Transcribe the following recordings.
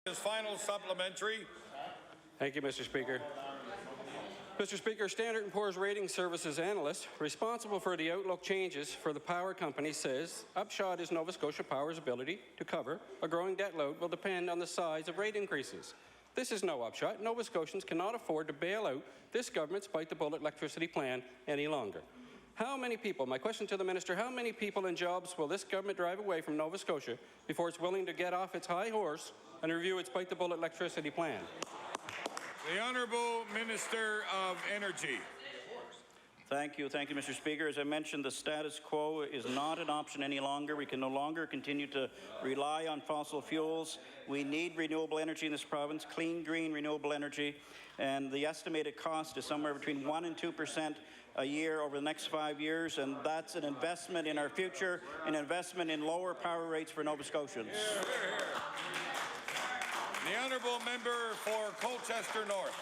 His final supplementary. Thank you, Mr. Speaker. Mr. Speaker, Standard & Poor's Rating Services analyst responsible for the outlook changes for the power company says upshot is Nova Scotia Power's ability to cover a growing debt load will depend on the size of rate increases. This is no upshot. Nova Scotians cannot afford to bail out this government's bite-the-bullet electricity plan any longer. How many people, my question to the minister, how many people and jobs will this government drive away from Nova Scotia before it's willing to get off its high horse and review its bite-the-bullet electricity plan? The Honourable Minister of Energy. Thank you, Mr. Speaker. As I mentioned, the status quo is not an option any longer. We can no longer continue to rely on fossil fuels. We need renewable energy in this province, clean, green, renewable energy, and the estimated cost is somewhere between 1% and 2% a year over the next 5 years, and that's an investment in our future, an investment in lower power rates for Nova Scotians. The Honourable Member for Colchester North.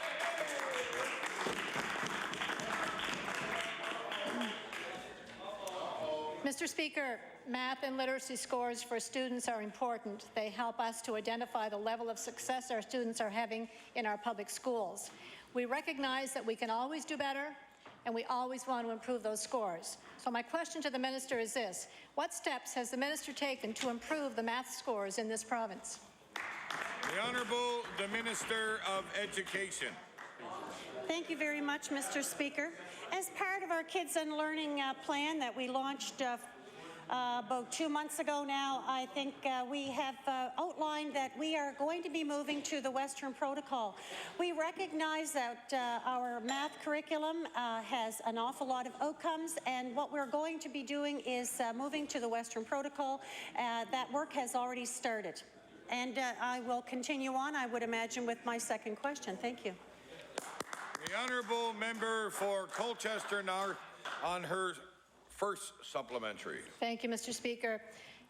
Mr. Speaker, math and literacy scores for students are important. They help us to identify the level of success our students are having in our public schools. We recognize that we can always do better, and we always want to improve those scores. So my question to the minister is this: what steps has the minister taken to improve the math scores in this province? The Honourable the Minister of Education. Thank you very much, Mr. Speaker. As part of our Kids and Learning plan that we launched about 2 months ago now, I think we have outlined that we are going to be moving to the Western Protocol. We recognize that our math curriculum has an awful lot of outcomes, and what we're going to be doing is moving to the Western Protocol. That work has already started. And I will continue on, I would imagine, with my second question. Thank you. The Honourable Member for Colchester North on her first supplementary. Thank you, Mr. Speaker.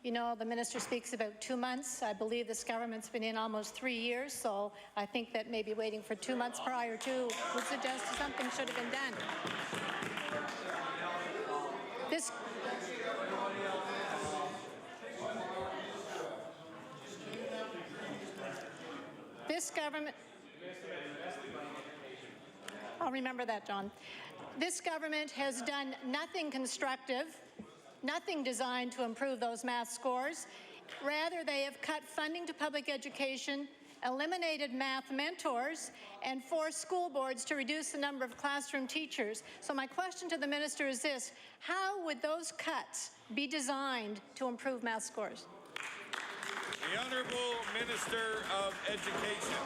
You know, the minister speaks about 2 months. I believe this government's been in almost 3 years, so I think that maybe waiting for 2 months prior to would suggest something should have been done. This government... I'll remember that, John. This government has done nothing constructive, nothing designed to improve those math scores. Rather, they have cut funding to public education, eliminated math mentors, and forced school boards to reduce the number of classroom teachers. So my question to the minister is this: how would those cuts be designed to improve math scores? The Honourable Minister of Education.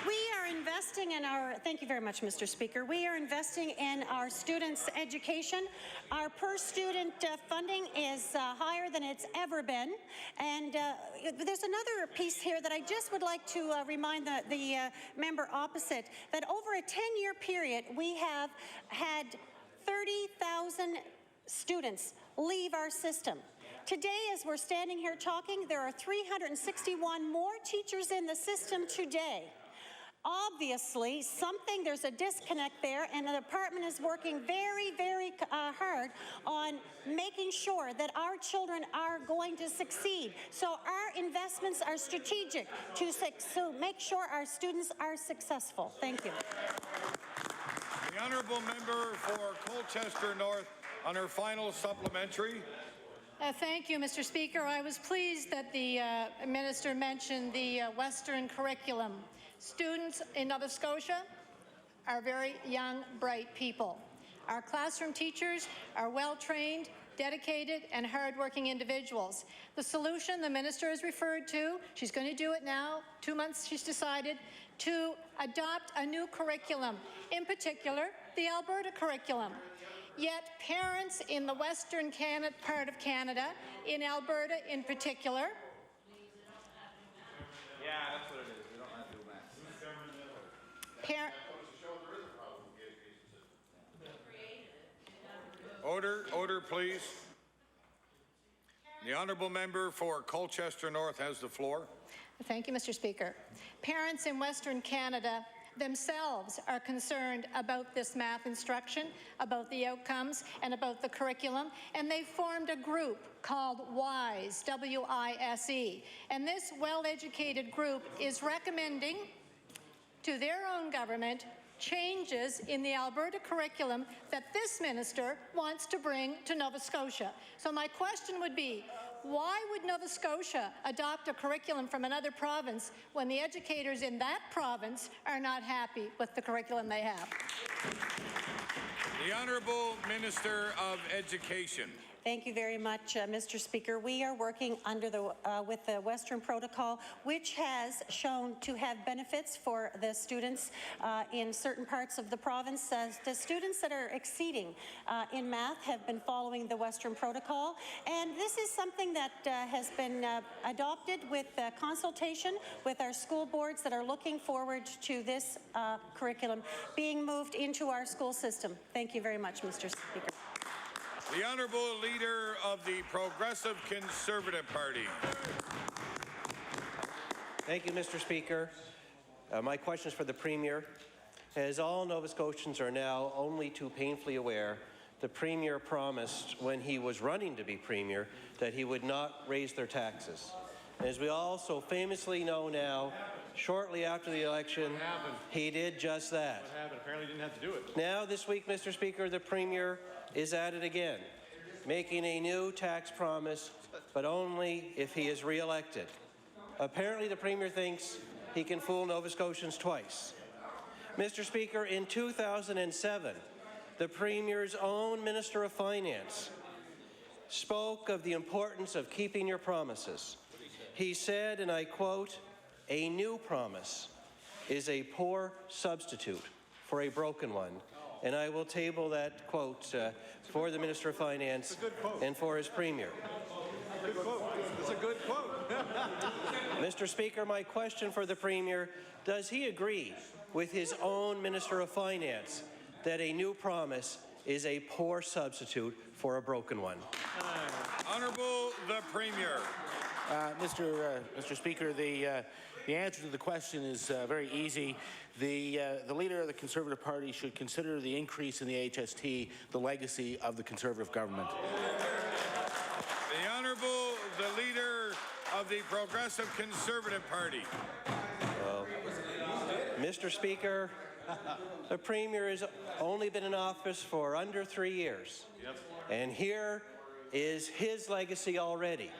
We are investing in our, thank you very much, Mr. Speaker. We are investing in our students' education. Our per-student funding is higher than it's ever been. And there's another piece here that I just would like to remind the member opposite, that over a 10-year period, we have had 30,000 students leave our system. Today, as we're standing here talking, there are 361 more teachers in the system today. Obviously, there's a disconnect there, and the department is working very, very hard on making sure that our children are going to succeed. So our investments are strategic to make sure our students are successful. Thank you. The Honourable Member for Colchester North on her final supplementary. Thank you, Mr. Speaker. I was pleased that the minister mentioned the Western curriculum. Students in Nova Scotia are very young, bright people. Our classroom teachers are well-trained, dedicated, and hard-working individuals. The solution the minister has referred to, she's going to do it now, 2 months she's decided, to adopt a new curriculum, in particular, the Alberta curriculum. Yet parents in the western part of Canada, in Alberta in particular, yeah, that's what it is. We don't have to do that. Order, please. The Honourable Member for Colchester North has the floor. Thank you, Mr. Speaker. Parents in Western Canada themselves are concerned about this math instruction, about the outcomes, and about the curriculum, and they formed a group called WISE, W-I-S-E. And this well-educated group is recommending to their own government changes in the Alberta curriculum that this minister wants to bring to Nova Scotia. So my question would be, why would Nova Scotia adopt a curriculum from another province when the educators in that province are not happy with the curriculum they have? The Honourable Minister of Education. Thank you very much, Mr. Speaker. We are working under with the Western Protocol, which has shown to have benefits for the students in certain parts of the province. The students that are exceeding in math have been following the Western Protocol, and this is something that has been adopted with consultation with our school boards that are looking forward to this curriculum being moved into our school system. Thank you very much, Mr. Speaker. The Honourable Leader of the Progressive Conservative Party. Thank you, Mr. Speaker. My question is for the Premier. As all Nova Scotians are now only too painfully aware, the Premier promised when he was running to be Premier that he would not raise their taxes. As we all so famously know now, shortly after the election, he did just that. What happened? Apparently didn't have to do it. Now, this week, Mr. Speaker, the Premier is at it again, making a new tax promise, but only if he is re-elected. Apparently, the Premier thinks he can fool Nova Scotians twice. Mr. Speaker, in 2007, the Premier's own Minister of Finance spoke of the importance of keeping your promises. He said, and I quote, "A new promise is a poor substitute for a broken one." And I will table that quote for the Minister of Finance and for his Premier. Good quote. It's a good quote. Mr. Speaker, my question for the Premier, does he agree with his own Minister of Finance that a new promise is a poor substitute for a broken one? Honourable the Premier. Mr. Speaker, the answer to the question is very easy. The Leader of the Conservative Party should consider the increase in the HST the legacy of the Conservative government. The Honourable the Leader of the Progressive Conservative Party. Well, Mr. Speaker, the Premier has only been in office for under 3 years. Yep. And here is his legacy already.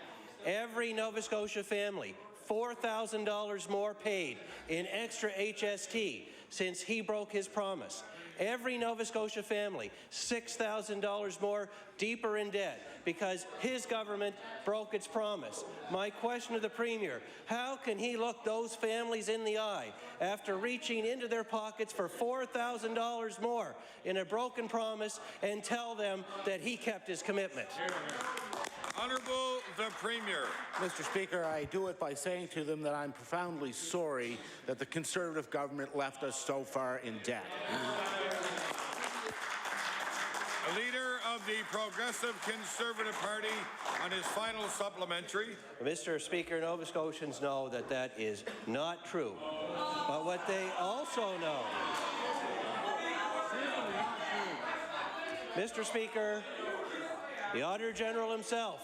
Every Nova Scotia family, $4,000 more paid in extra HST since he broke his promise. Every Nova Scotia family, $6,000 more deeper in debt because his government broke its promise. My question to the Premier, how can he look those families in the eye after reaching into their pockets for $4,000 more in a broken promise and tell them that he kept his commitment? Honourable the Premier. Mr. Speaker, I do it by saying to them that I'm profoundly sorry that the Conservative government left us so far in debt. The Leader of the Progressive Conservative Party on his final supplementary. Mr. Speaker, Nova Scotians know that that is not true. But what they also know, Mr. Speaker, the Auditor General himself,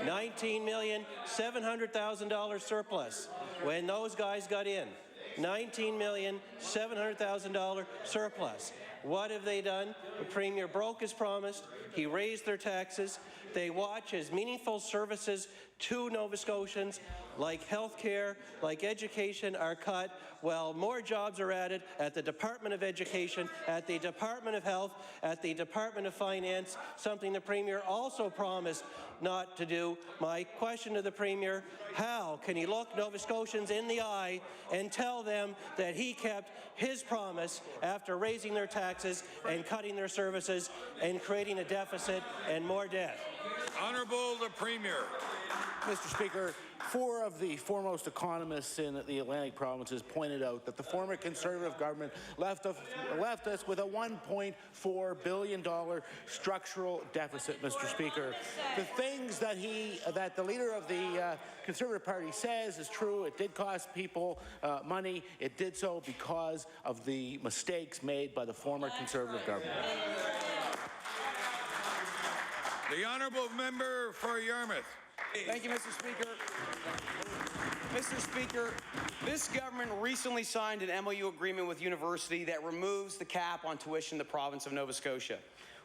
$19,700,000 surplus when those guys got in. $19,700,000 surplus. What have they done? The Premier broke his promise. He raised their taxes. They watch as meaningful services to Nova Scotians, like health care, like education, are cut, while more jobs are added at the Department of Education, at the Department of Health, at the Department of Finance, something the Premier also promised not to do. My question to the Premier, how can he look Nova Scotians in the eye and tell them that he kept his promise after raising their taxes and cutting their services and creating a deficit and more debt? Honourable the Premier. Mr. Speaker, 4 of the foremost economists in the Atlantic provinces pointed out that the former Conservative government left us with a $1.4 billion structural deficit, Mr. Speaker. The things that the leader of the Conservative Party says is true. It did cost people money. It did so because of the mistakes made by the former Conservative government. The honourable member for Yarmouth. Thank you, Mr. Speaker. Mr. Speaker, this government recently signed an MOU agreement with university that removes the cap on tuition in the province of Nova Scotia.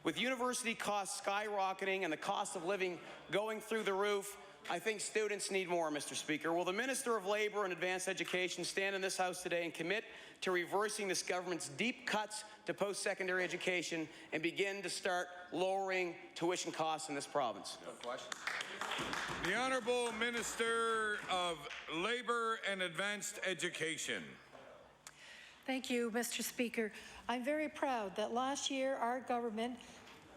With university costs skyrocketing and the cost of living going through the roof, I think students need more, Mr. Speaker. Will the Minister of Labour and Advanced Education stand in this House today and commit to reversing this government's deep cuts to post-secondary education and begin to start lowering tuition costs in this province? No question. The Honourable Minister of Labour and Advanced Education. Thank you, Mr. Speaker. I'm very proud that last year our government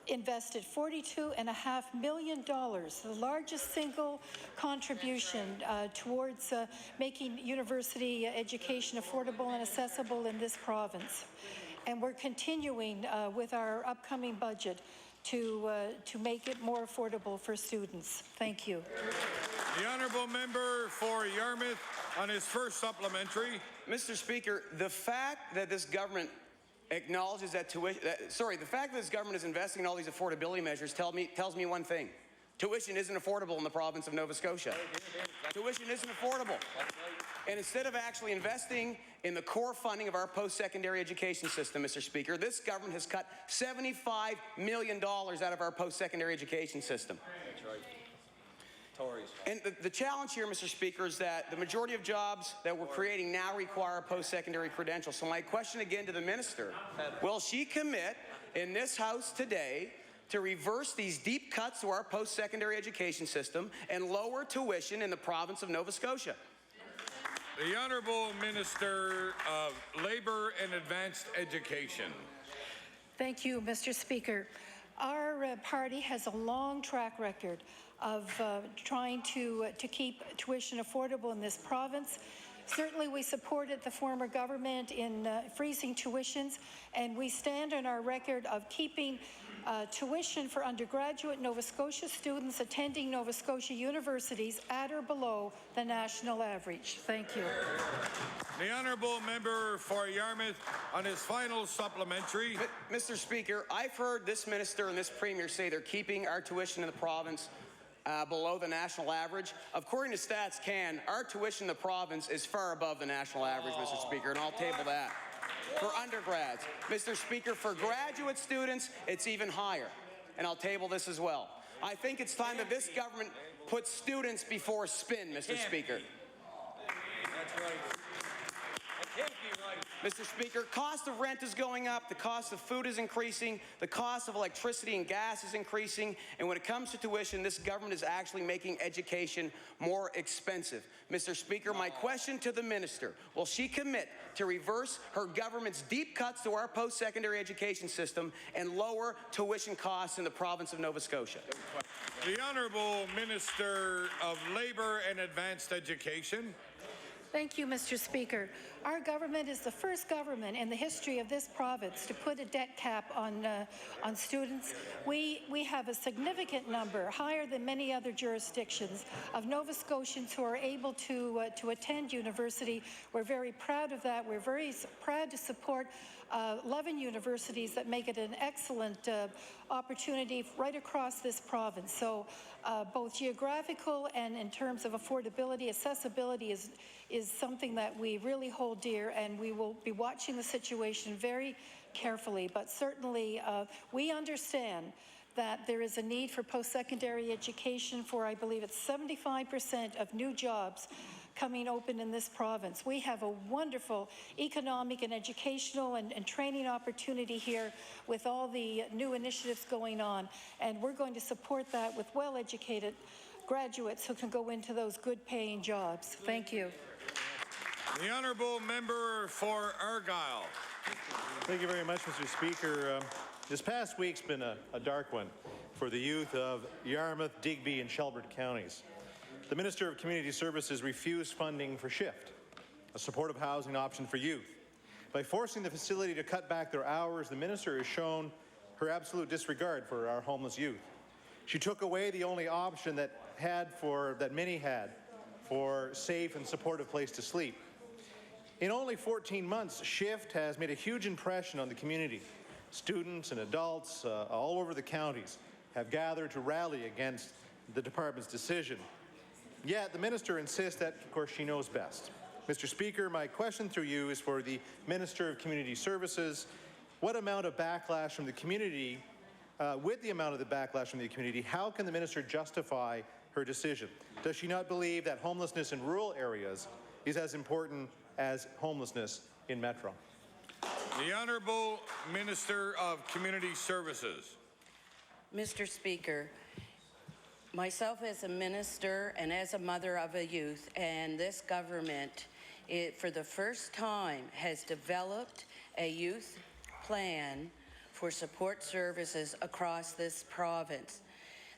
invested $42.5 million, the largest single contribution towards making university education affordable and accessible in this province. And we're continuing with our upcoming budget to make it more affordable for students. Thank you. The honourable member for Yarmouth on his first supplementary. Mr. Speaker, the fact that this government acknowledges that the fact that this government is investing in all these affordability measures tells me one thing. Tuition isn't affordable in the province of Nova Scotia. Tuition isn't affordable. And instead of actually investing in the core funding of our post-secondary education system, Mr. Speaker, this government has cut $75 million out of our post-secondary education system. That's right. Tories. And the challenge here, Mr. Speaker, is that the majority of jobs that we're creating now require a post-secondary credential. So my question again to the minister, will she commit in this House today to reverse these deep cuts to our post-secondary education system and lower tuition in the province of Nova Scotia? The Honourable Minister of Labour and Advanced Education. Thank you, Mr. Speaker. Our party has a long track record of trying to keep tuition affordable in this province. Certainly, we supported the former government in freezing tuitions, and we stand on our record of keeping tuition for undergraduate Nova Scotia students attending Nova Scotia universities at or below the national average. Thank you. The honourable member for Yarmouth on his final supplementary. Mr. Speaker, I've heard this minister and this premier say they're keeping our tuition in the province below the national average. According to Stats Can, our tuition in the province is far above the national average, Mr. Speaker, and I'll table that. For undergrads, Mr. Speaker, for graduate students, it's even higher, and I'll table this as well. I think it's time that this government puts students before spin, Mr. Speaker. That's right. That can't be right. Mr. Speaker, cost of rent is going up, the cost of food is increasing, the cost of electricity and gas is increasing, and when it comes to tuition, this government is actually making education more expensive. Mr. Speaker, my question to the minister, will she commit to reverse her government's deep cuts to our post-secondary education system and lower tuition costs in the province of Nova Scotia? The Honourable Minister of Labour and Advanced Education. Thank you, Mr. Speaker. Our government is the first government in the history of this province to put a debt cap on students. We have a significant number, higher than many other jurisdictions, of Nova Scotians who are able to attend university. We're very proud of that. We're very proud to support 11 universities that make it an excellent opportunity right across this province. So both geographical and in terms of affordability, accessibility is something that we really hold dear, and we will be watching the situation very carefully. But certainly we understand that there is a need for post-secondary education for, I believe it's 75% of new jobs coming open in this province. We have a wonderful economic and educational and training opportunity here with all the new initiatives going on, and we're going to support that with well-educated graduates who can go into those good-paying jobs. Thank you. The Honourable Member for Argyll. Thank you very much, Mr. Speaker. This past week's been a dark one for the youth of Yarmouth, Digby, and Shelburne counties. The Minister of Community Services refused funding for SHIFT, a supportive housing option for youth. By forcing the facility to cut back their hours, the minister has shown her absolute disregard for our homeless youth. She took away the only option that many had for safe and supportive place to sleep. In only 14 months, SHIFT has made a huge impression on the community. Students and adults all over the counties have gathered to rally against the department's decision. Yet the minister insists that, of course, she knows best. Mr. Speaker, my question through you is for the Minister of Community Services. What amount of backlash from the community, with the amount of the backlash from the community, how can the minister justify her decision? Does she not believe that homelessness in rural areas is as important as homelessness in Metro? The Honourable Minister of Community Services. Mr. Speaker, myself as a minister and as a mother of a youth, and this government, for the first time, has developed a youth plan for support services across this province.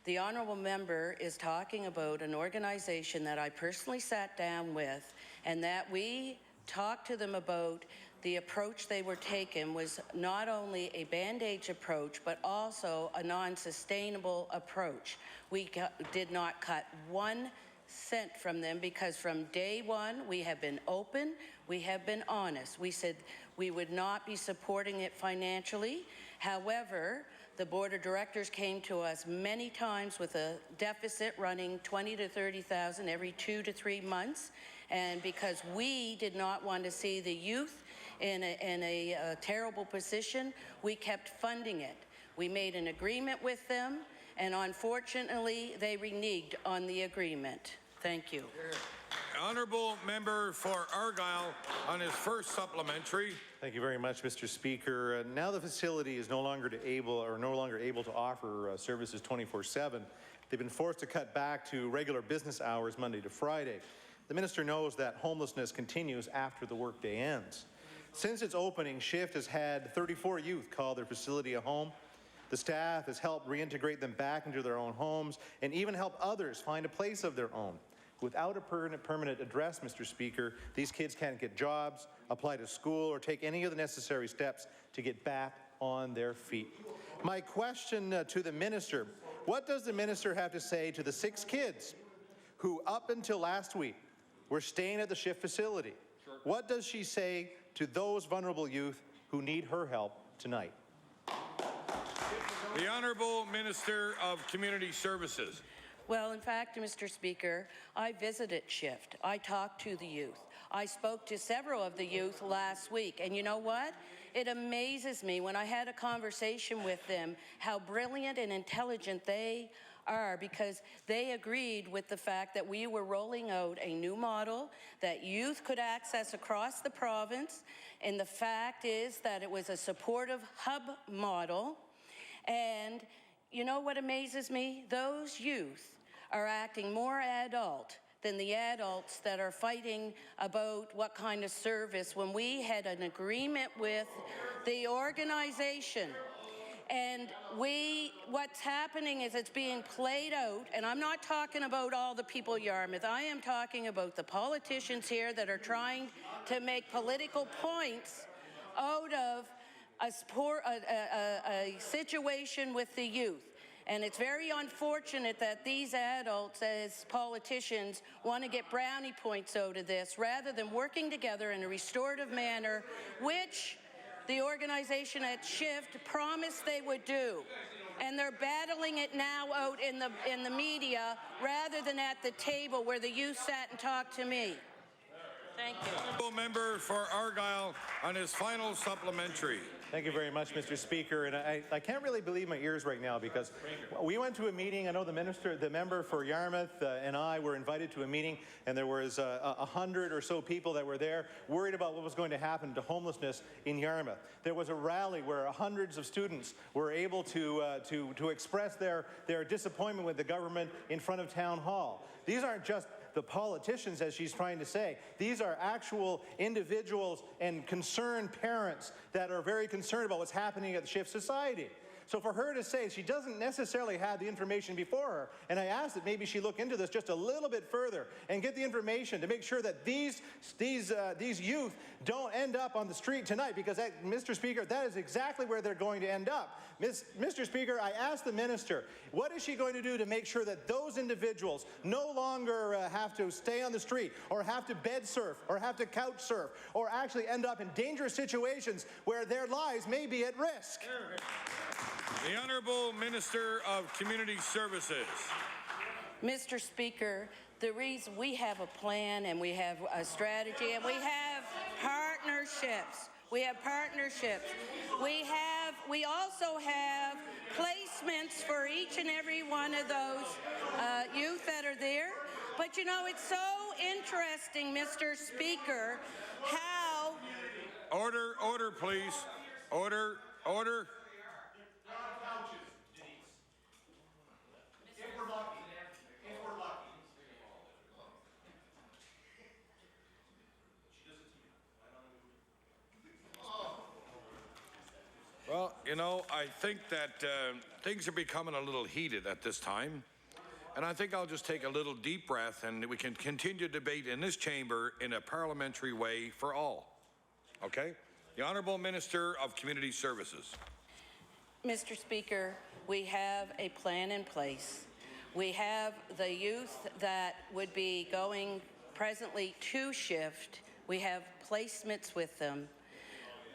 The honourable member is talking about an organization that I personally sat down with, and that we talked to them about. The approach they were taking was not only a band-aid approach, but also a non-sustainable approach. We did not cut 1 cent from them, because from day one we have been open, we have been honest. We said we would not be supporting it financially. However, the board of directors came to us many times with a deficit running 20 to 30,000 every 2 to 3 months, and because we did not want to see the youth in a terrible position, we kept funding it. We made an agreement with them, and unfortunately, they reneged on the agreement. Thank you. Honourable Member for Argyle on his first supplementary. Thank you very much, Mr. Speaker. Now the facility is no longer able to offer services 24/7. They've been forced to cut back to regular business hours Monday to Friday. The minister knows that homelessness continues after the workday ends. Since its opening, SHIFT has had 34 youth call their facility a home. The staff has helped reintegrate them back into their own homes and even help others find a place of their own. Without a permanent address, Mr. Speaker, these kids can't get jobs, apply to school, or take any of the necessary steps to get back on their feet. My question to the minister, what does the minister have to say to the 6 kids who up until last week were staying at the SHIFT facility? What does she say to those vulnerable youth who need her help tonight? The Honourable Minister of Community Services. Well, in fact, Mr. Speaker, I visited SHIFT. I talked to the youth. I spoke to several of the youth last week, and you know what? It amazes me when I had a conversation with them how brilliant and intelligent they are, because they agreed with the fact that we were rolling out a new model that youth could access across the province, and the fact is that it was a supportive hub model. And you know what amazes me? Those youth are acting more adult than the adults that are fighting about what kind of service, when we had an agreement with the organization. And what's happening is it's being played out, and I'm not talking about all the people of Yarmouth. I am talking about the politicians here that are trying to make political points out of a situation with the youth. And it's very unfortunate that these adults, as politicians, want to get brownie points out of this rather than working together in a restorative manner, which the organization at SHIFT promised they would do. And they're battling it now out in the media rather than at the table where the youth sat and talked to me. Thank you. Honourable Member for Argyle on his final supplementary. Thank you very much, Mr. Speaker. And I can't really believe my ears right now, because we went to a meeting. I know the member for Yarmouth and I were invited to a meeting, and there was 100 or so people that were there worried about what was going to happen to homelessness in Yarmouth. There was a rally where hundreds of students were able to express their disappointment with the government in front of Town Hall. These aren't just the politicians, as she's trying to say. These are actual individuals and concerned parents that are very concerned about what's happening at the SHIFT Society. So for her to say she doesn't necessarily have the information before her, and I asked that maybe she look into this just a little bit further and get the information to make sure that these youth don't end up on the street tonight, because Mr. Speaker, that is exactly where they're going to end up. Mr. Speaker, I asked the minister, what is she going to do to make sure that those individuals no longer have to stay on the street or have to bed surf or have to couch surf or actually end up in dangerous situations where their lives may be at risk? The Honourable Minister of Community Services. Mr. Speaker, the reason we have a plan and we have a strategy and we have partnerships. We have partnerships. We also have placements for each and every one of those youth that are there. But you know, it's so interesting, Mr. Speaker, how... Order, please. Order. Well, you know, I think that things are becoming a little heated at this time. And I think I'll just take a little deep breath and we can continue debate in this chamber in a parliamentary way for all. Okay? The Honourable Minister of Community Services. Mr. Speaker, we have a plan in place. We have the youth that would be going presently to shift. We have placements with them.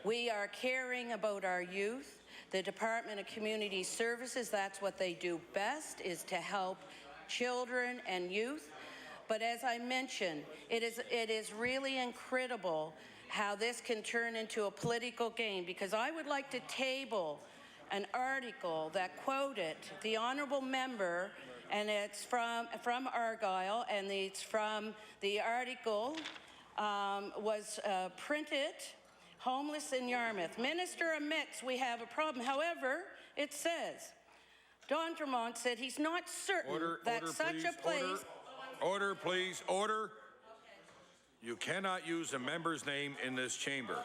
We are caring about our youth. The Department of Community Services, that's what they do best, is to help children and youth. But as I mentioned, it is really incredible how this can turn into a political game, because I would like to table an article that quoted the honourable member, and it's from Argyle, and it's from the article was printed, homeless in Yarmouth. Minister admits we have a problem. However, it says, Don Drummond said he's not certain that such a place... Order, please. Order. You cannot use a member's name in this chamber.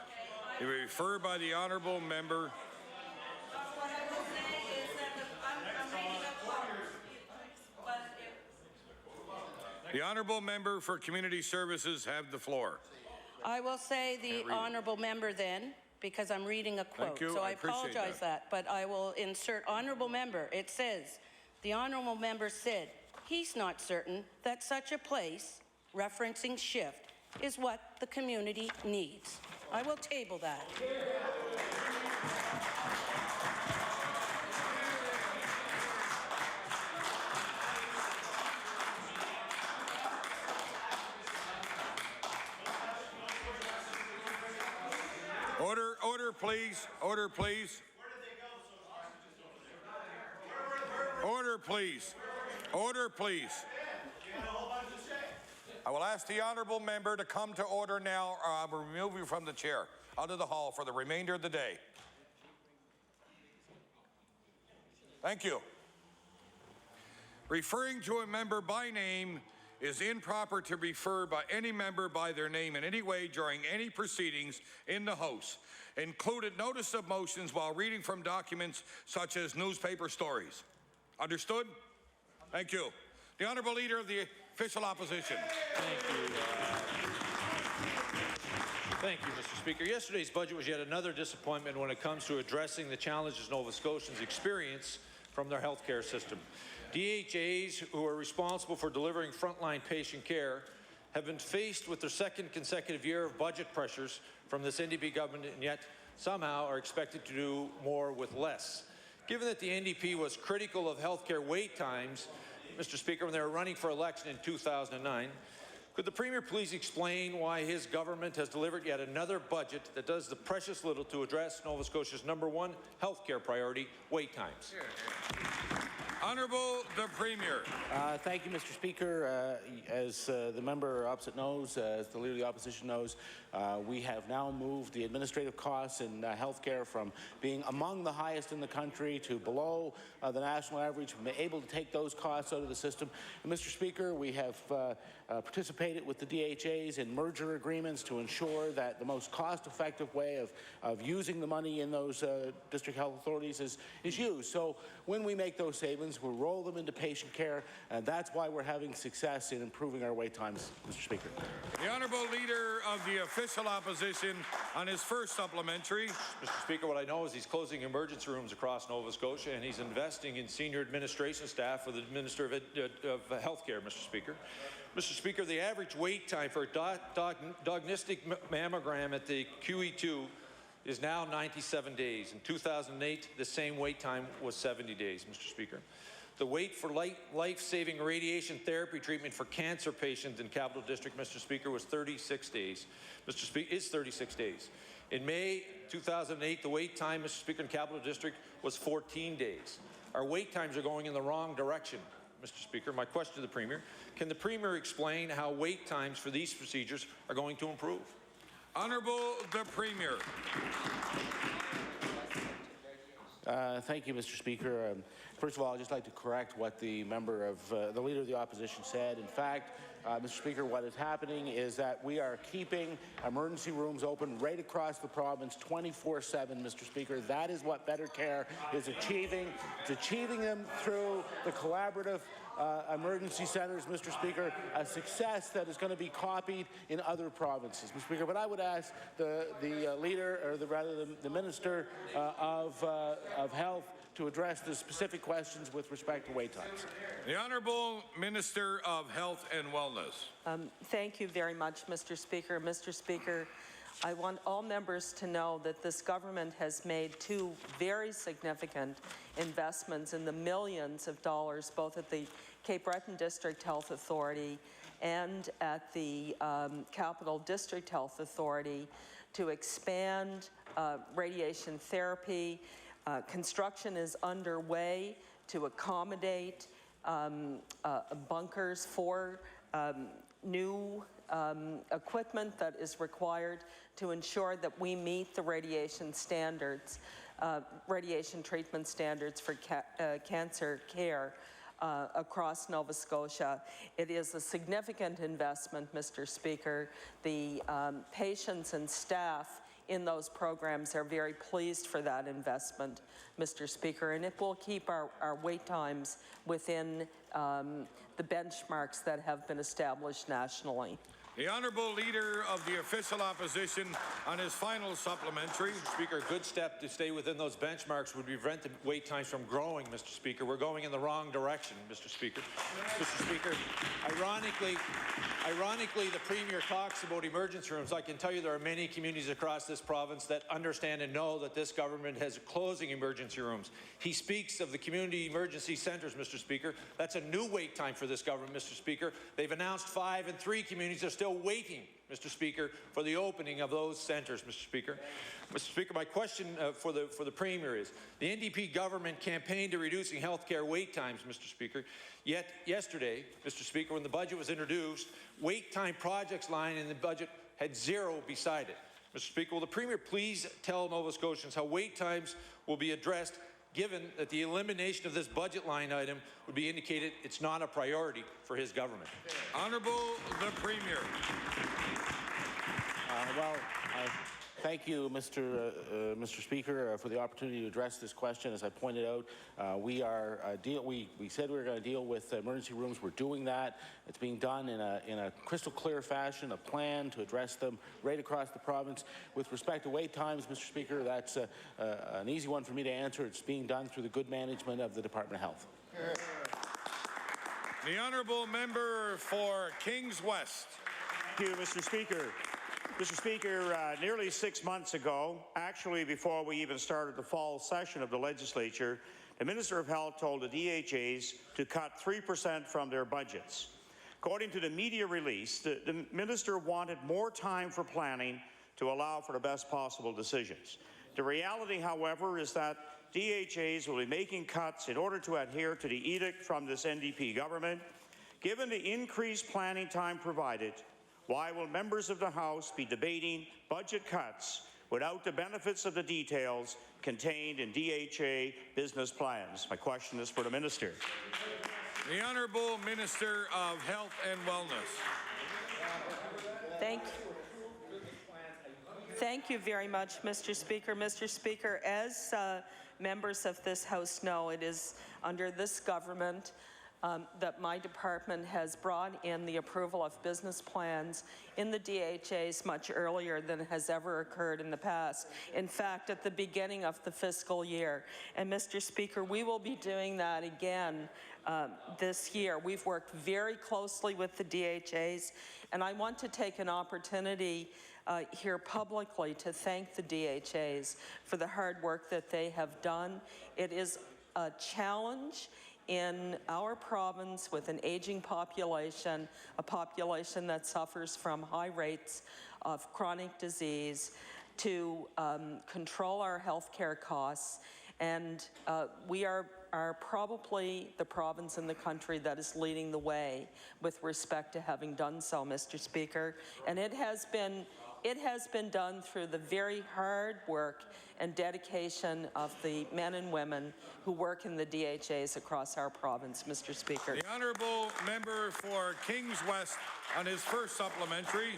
You refer by the honourable member. The honourable member for Community Services have the floor. I will say the honourable member then, because I'm reading a quote. Thank you. So I appreciate apologize that, but I will insert honourable member. It says, the honourable member said he's not certain that such a place, referencing shift, is what the community needs. I will table that. Order, please. Order, please. Order, please. Order, please. I will ask the honourable member to come to order now, or I will remove you from the chair out of the hall for the remainder of the day. Thank you. Referring to a member by name is improper to refer by any member by their name in any way during any proceedings in the House, included notice of motions while reading from documents such as newspaper stories. Understood? Thank you. The Honourable Leader of the Official Opposition. Thank you, Mr. Speaker. Yesterday's budget was yet another disappointment when it comes to addressing the challenges Nova Scotians experience from their healthcare system. DHAs, who are responsible for delivering frontline patient care, have been faced with their second consecutive year of budget pressures from this NDP government, and yet somehow are expected to do more with less. Given that the NDP was critical of healthcare wait times, Mr. Speaker, when they were running for election in 2009, could the Premier please explain why his government has delivered yet another budget that does the precious little to address Nova Scotia's #1 healthcare priority, wait times? Honourable the Premier. Thank you, Mr. Speaker. As the member opposite knows, as the Leader of the Opposition knows, we have now moved the administrative costs in healthcare from being among the highest in the country to below the national average. We've been able to take those costs out of the system. And Mr. Speaker, we have participated with the DHAs in merger agreements to ensure that the most cost-effective way of using the money in those district health authorities is used. So when we make those savings, we'll roll them into patient care, and that's why we're having success in improving our wait times, Mr. Speaker. The Honourable Leader of the Official Opposition on his first supplementary. Mr. Speaker, what I know is he's closing emergency rooms across Nova Scotia, and he's investing in senior administration staff for the Minister of Health Care, Mr. Speaker. Mr. Speaker, the average wait time for a diagnostic mammogram at the QE2 is now 97 days. In 2008, the same wait time was 70 days, Mr. Speaker. The wait for life-saving radiation therapy treatment for cancer patients in Capital District, Mr. Speaker, was 36 days. Mr. Speaker, is 36 days. In May 2008, the wait time, Mr. Speaker, in Capital District was 14 days. Our wait times are going in the wrong direction, Mr. Speaker. My question to the Premier, can the Premier explain how wait times for these procedures are going to improve? Honourable the Premier. Thank you, Mr. Speaker. First of all, I'd just like to correct what the member of the Leader of the Opposition said. In fact, Mr. Speaker, what is happening is that we are keeping emergency rooms open right across the province 24/7, Mr. Speaker. That is what Better Care is achieving. It's achieving them through the collaborative emergency centres, Mr. Speaker, a success that is going to be copied in other provinces, Mr. Speaker. But I would ask the leader, or the Minister of Health, to address the specific questions with respect to wait times. The Honourable Minister of Health and Wellness. Thank you very much, Mr. Speaker. Mr. Speaker, I want all members to know that this government has made two very significant investments in the millions of dollars, both at the Cape Breton District Health Authority and at the Capital District Health Authority, to expand radiation therapy. Construction is underway to accommodate bunkers for new equipment that is required to ensure that we meet the radiation standards, radiation treatment standards for cancer care across Nova Scotia. It is a significant investment, Mr. Speaker. The patients and staff in those programs are very pleased for that investment, Mr. Speaker, and it will keep our wait times within the benchmarks that have been established nationally. The Honourable Leader of the Official Opposition on his final supplementary. Mr. Speaker, a good step to stay within those benchmarks would prevent the wait times from growing, Mr. Speaker. We're going in the wrong direction, Mr. Speaker. Mr. Speaker, ironically, the Premier talks about emergency rooms. I can tell you there are many communities across this province that understand and know that this government has closing emergency rooms. He speaks of the community emergency centres, Mr. Speaker. That's a new wait time for this government, Mr. Speaker. They've announced 5 and 3 communities are still waiting, Mr. Speaker, for the opening of those centres, Mr. Speaker. Mr. Speaker, my question for the Premier is, the NDP government campaigned to reducing health care wait times, Mr. Speaker, yet yesterday, Mr. Speaker, when the budget was introduced, wait time projects line in the budget had 0 beside it. Mr. Speaker, will the Premier please tell Nova Scotians how wait times will be addressed, given that the elimination of this budget line item would be indicated it's not a priority for his government? Honourable the Premier. Thank you, Mr. Speaker, for the opportunity to address this question. As I pointed out, we said we were going to deal with emergency rooms. We're doing that. It's being done in a crystal clear fashion, a plan to address them right across the province. With respect to wait times, Mr. Speaker, that's an easy one for me to answer. It's being done through the good management of the Department of Health. The Honourable Member for Kings West. Thank you, Mr. Speaker. Mr. Speaker, nearly 6 months ago, actually before we even started the fall session of the legislature, the Minister of Health told the DHAs to cut 3% from their budgets. According to the media release, the Minister wanted more time for planning to allow for the best possible decisions. The reality, however, is that DHAs will be making cuts in order to adhere to the edict from this NDP government. Given the increased planning time provided, why will members of the House be debating budget cuts without the benefits of the details contained in DHA business plans? My question is for the Minister. The Honourable Minister of Health and Wellness. Thank you very much, Mr. Speaker. Mr. Speaker, as members of this House know, it is under this government that my department has brought in the approval of business plans in the DHAs much earlier than has ever occurred in the past. In fact, at the beginning of the fiscal year. And Mr. Speaker, we will be doing that again this year. We've worked very closely with the DHAs, and I want to take an opportunity here publicly to thank the DHAs for the hard work that they have done. It is a challenge in our province with an aging population, a population that suffers from high rates of chronic disease, to control our health care costs. And we are probably the province in the country that is leading the way with respect to having done so, Mr. Speaker. And it has been done through the very hard work and dedication of the men and women who work in the DHAs across our province, Mr. Speaker. The Honourable Member for Kings West on his first supplementary.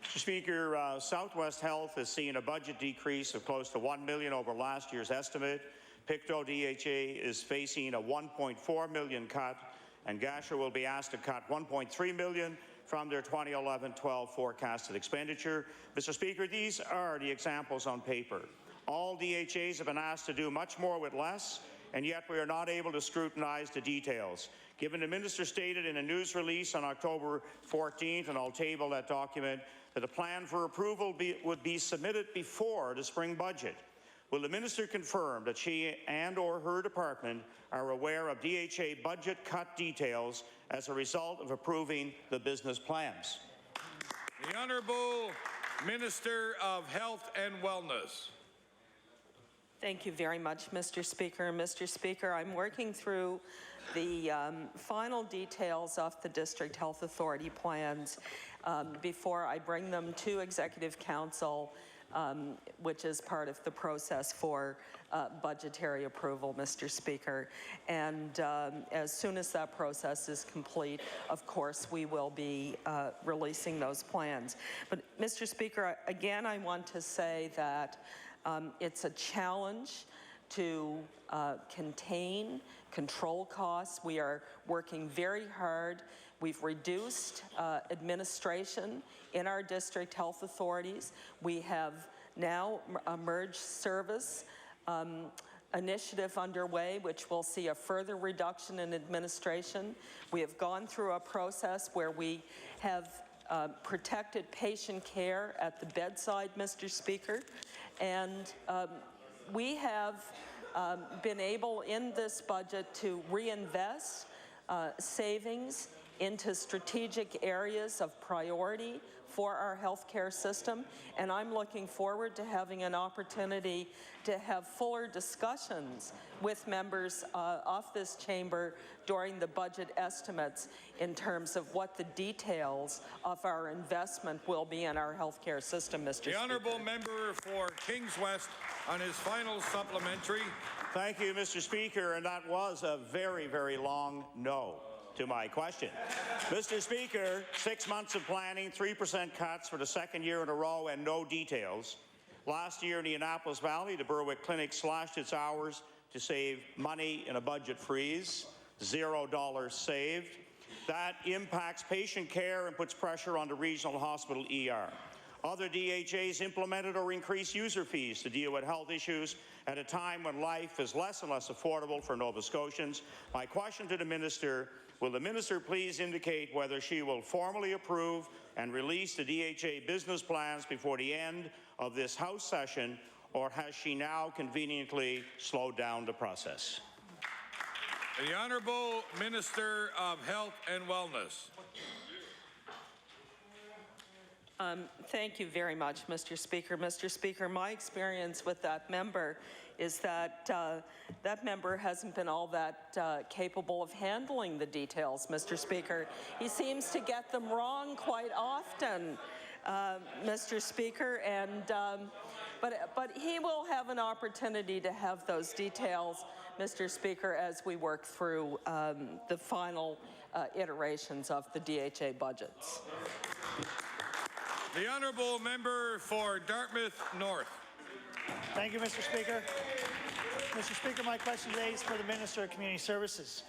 Mr. Speaker, Southwest Health has seen a budget decrease of close to $1 million over last year's estimate. Pictou DHA is facing a $1.4 million cut, and Gasher will be asked to cut $1.3 million from their 2011-12 forecasted expenditure. Mr. Speaker, these are the examples on paper. All DHAs have been asked to do much more with less, and yet we are not able to scrutinize the details. Given the Minister stated in a news release on October 14th, and I'll table that document, that a plan for approval would be submitted before the spring budget. Will the Minister confirm that she and/or her department are aware of DHA budget cut details as a result of approving the business plans? The Honourable Minister of Health and Wellness. Thank you very much, Mr. Speaker. Mr. Speaker, I'm working through the final details of the District Health Authority plans before I bring them to Executive Council, which is part of the process for budgetary approval, Mr. Speaker. And as soon as that process is complete, of course, we will be releasing those plans. But, Mr. Speaker, again, I want to say that it's a challenge to control costs. We are working very hard. We've reduced administration in our district health authorities. We have now a merged service initiative underway, which will see a further reduction in administration. We have gone through a process where we have protected patient care at the bedside, Mr. Speaker, and we have been able in this budget to reinvest savings into strategic areas of priority for our healthcare system, and I'm looking forward to having an opportunity to have fuller discussions with members of this chamber during the budget estimates in terms of what the details of our investment will be in our healthcare system, Mr. Speaker. The Honourable Member for Kings West on his final supplementary. Thank you, Mr. Speaker, and that was a very, very long no to my question. Mr. Speaker, 6 months of planning, 3% cuts for the second year in a row, and no details. Last year in the Annapolis Valley, the Berwick Clinic slashed its hours to save money in a budget freeze, $0 saved. That impacts patient care and puts pressure on the regional hospital ER. Other DHAs implemented or increased user fees to deal with health issues at a time when life is less and less affordable for Nova Scotians. My question to the Minister, will the Minister please indicate whether she will formally approve and release the DHA business plans before the end of this House session, or has she now conveniently slowed down the process? The Honourable Minister of Health and Wellness. Thank you very much, Mr. Speaker. Mr. Speaker, my experience with that member is that that member hasn't been all that capable of handling the details, Mr. Speaker. He seems to get them wrong quite often, Mr. Speaker, and but he will have an opportunity to have those details, Mr. Speaker, as we work through the final iterations of the DHA budgets. The honourable member for Dartmouth North. Thank you, Mr. Speaker. Mr. Speaker, my question today is for the Minister of Community Services.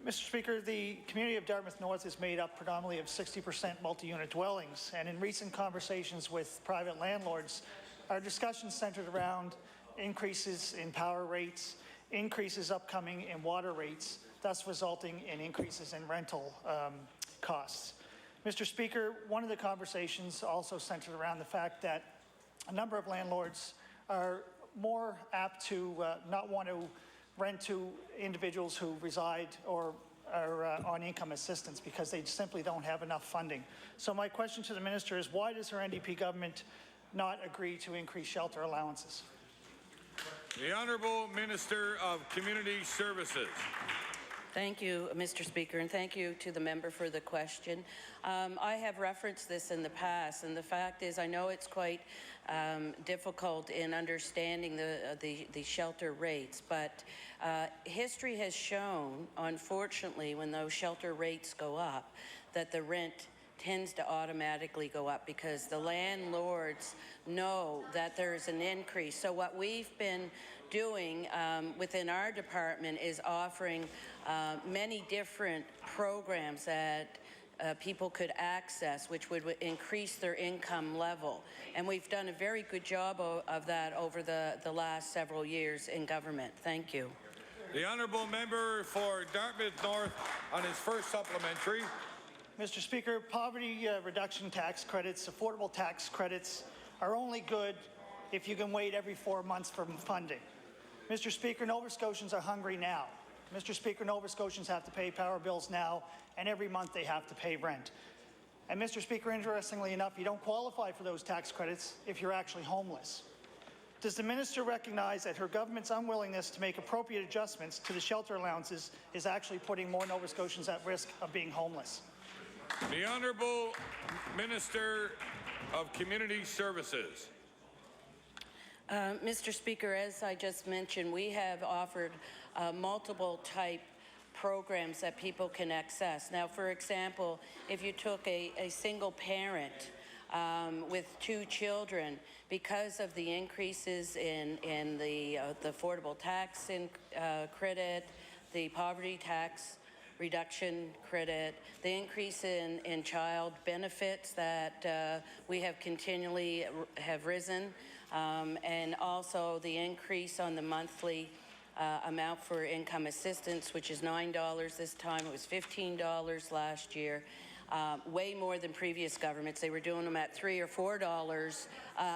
Mr. Speaker, the community of Dartmouth North is made up predominantly of 60% multi-unit dwellings, and in recent conversations with private landlords, our discussion centered around increases in power rates, increases upcoming in water rates, thus resulting in increases in rental costs. Mr. Speaker, one of the conversations also centered around the fact that a number of landlords are more apt to not want to rent to individuals who reside or are on income assistance because they simply don't have enough funding. So my question to the minister is, why does her NDP government not agree to increase shelter allowances? The Honourable Minister of Community Services. Thank you, Mr. Speaker, and thank you to the member for the question. I have referenced this in the past, and the fact is I know it's quite difficult in understanding the shelter rates, but history has shown, unfortunately, when those shelter rates go up, that the rent tends to automatically go up because the landlords know that there's an increase. So what we've been doing within our department is offering many different programs that people could access, which would increase their income level. And we've done a very good job of that over the last several years in government. Thank you. The honourable member for Dartmouth North on his first supplementary. Mr. Speaker, poverty reduction tax credits, affordable tax credits are only good if you can wait every 4 months for funding. Mr. Speaker, Nova Scotians are hungry now. Mr. Speaker, Nova Scotians have to pay power bills now, and every month they have to pay rent. And Mr. Speaker, interestingly enough, you don't qualify for those tax credits if you're actually homeless. Does the minister recognize that her government's unwillingness to make appropriate adjustments to the shelter allowances is actually putting more Nova Scotians at risk of being homeless? The Honourable Minister of Community Services. Mr. Speaker, as I just mentioned, we have offered multiple type programs that people can access. Now, for example, if you took a single parent with 2 children, because of the increases in the affordable tax credit, the poverty tax reduction credit, the increase in child benefits that we have continually have risen, and also the increase on the monthly amount for income assistance, which is $9 this time. It was $15 last year. Way more than previous governments. They were doing them at $3 or $4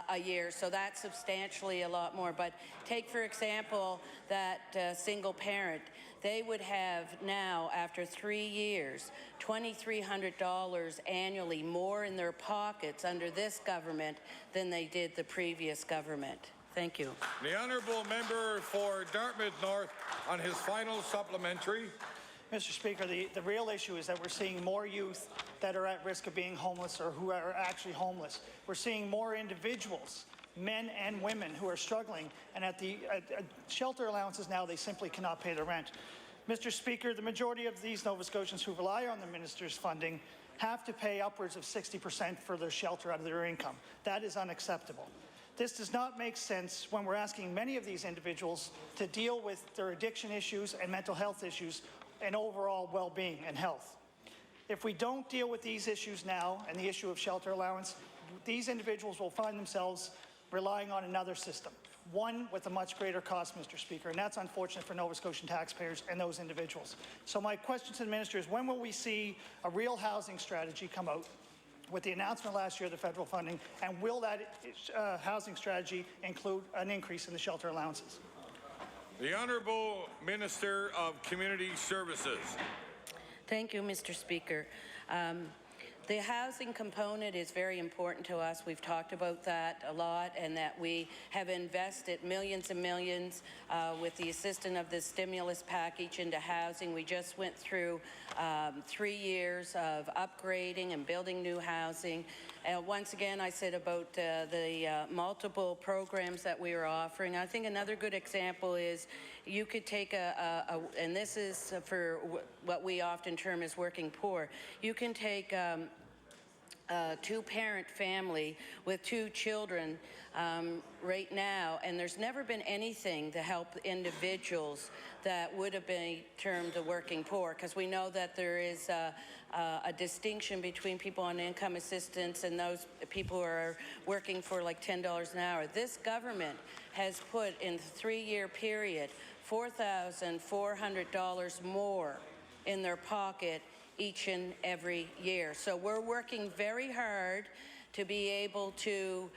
a year, so that's substantially a lot more. But take, for example, that single parent. They would have now, after 3 years, $2,300 annually more in their pockets under this government than they did the previous government. Thank you. The honourable member for Dartmouth North on his final supplementary. Mr. Speaker, the real issue is that we're seeing more youth that are at risk of being homeless or who are actually homeless. We're seeing more individuals, men and women, who are struggling, and at the shelter allowances now, they simply cannot pay the rent. Mr. Speaker, the majority of these Nova Scotians who rely on the minister's funding have to pay upwards of 60% for their shelter out of their income. That is unacceptable. This does not make sense when we're asking many of these individuals to deal with their addiction issues and mental health issues and overall well-being and health. If we don't deal with these issues now and the issue of shelter allowance, these individuals will find themselves relying on another system, one with a much greater cost, Mr. Speaker, and that's unfortunate for Nova Scotian taxpayers and those individuals. So my question to the minister is, when will we see a real housing strategy come out with the announcement last year of the federal funding, and will that housing strategy include an increase in the shelter allowances? The Honourable Minister of Community Services. Thank you, Mr. Speaker. The housing component is very important to us. We've talked about that a lot, and that we have invested millions and millions with the assistance of the stimulus package into housing. We just went through 3 years of upgrading and building new housing. Once again, I said about the multiple programs that we are offering. I think another good example is you could take and this is for what we often term as working poor. You can take a two-parent family with 2 children right now, and there's never been anything to help individuals that would have been termed the working poor, because we know that there is a distinction between people on income assistance and those people who are working for like $10 an hour. This government has put in the 3-year period $4,400 more in their pocket each and every year. So we're working very hard to be able to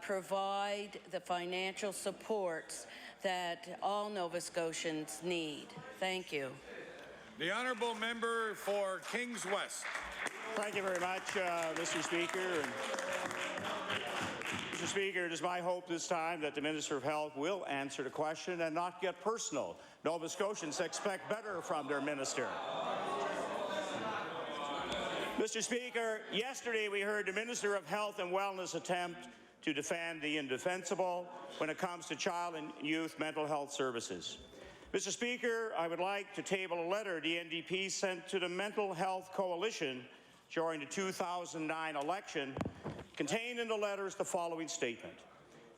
provide the financial supports that all Nova Scotians need. Thank you. The honourable member for Kings West. Thank you very much, Mr. Speaker. Mr. Speaker, it is my hope this time that the Minister of Health will answer the question and not get personal. Nova Scotians expect better from their minister. Mr. Speaker, yesterday we heard the Minister of Health and Wellness attempt to defend the indefensible when it comes to child and youth mental health services. Mr. Speaker, I would like to table a letter the NDP sent to the Mental Health Coalition during the 2009 election. Contained in the letter is the following statement.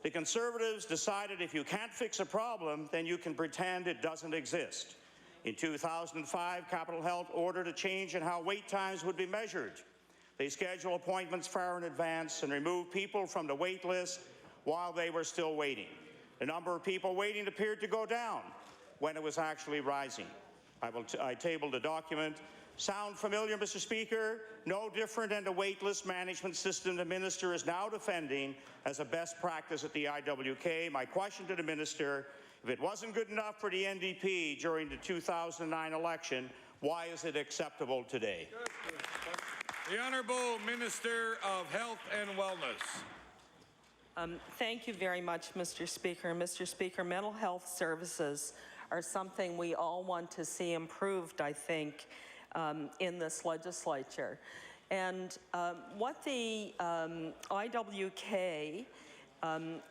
The Conservatives decided if you can't fix a problem, then you can pretend it doesn't exist. In 2005, Capitol Health ordered a change in how wait times would be measured. They scheduled appointments far in advance and removed people from the wait list while they were still waiting. The number of people waiting appeared to go down when it was actually rising. I tabled the document. Sound familiar, Mr. Speaker? No different than the waitlist management system the Minister is now defending as a best practice at the IWK. My question to the Minister: if it wasn't good enough for the NDP during the 2009 election, why is it acceptable today? The Honourable Minister of Health and Wellness. Thank you very much, Mr. Speaker. Mr. Speaker, mental health services are something we all want to see improved, I think, in this legislature. And what the IWK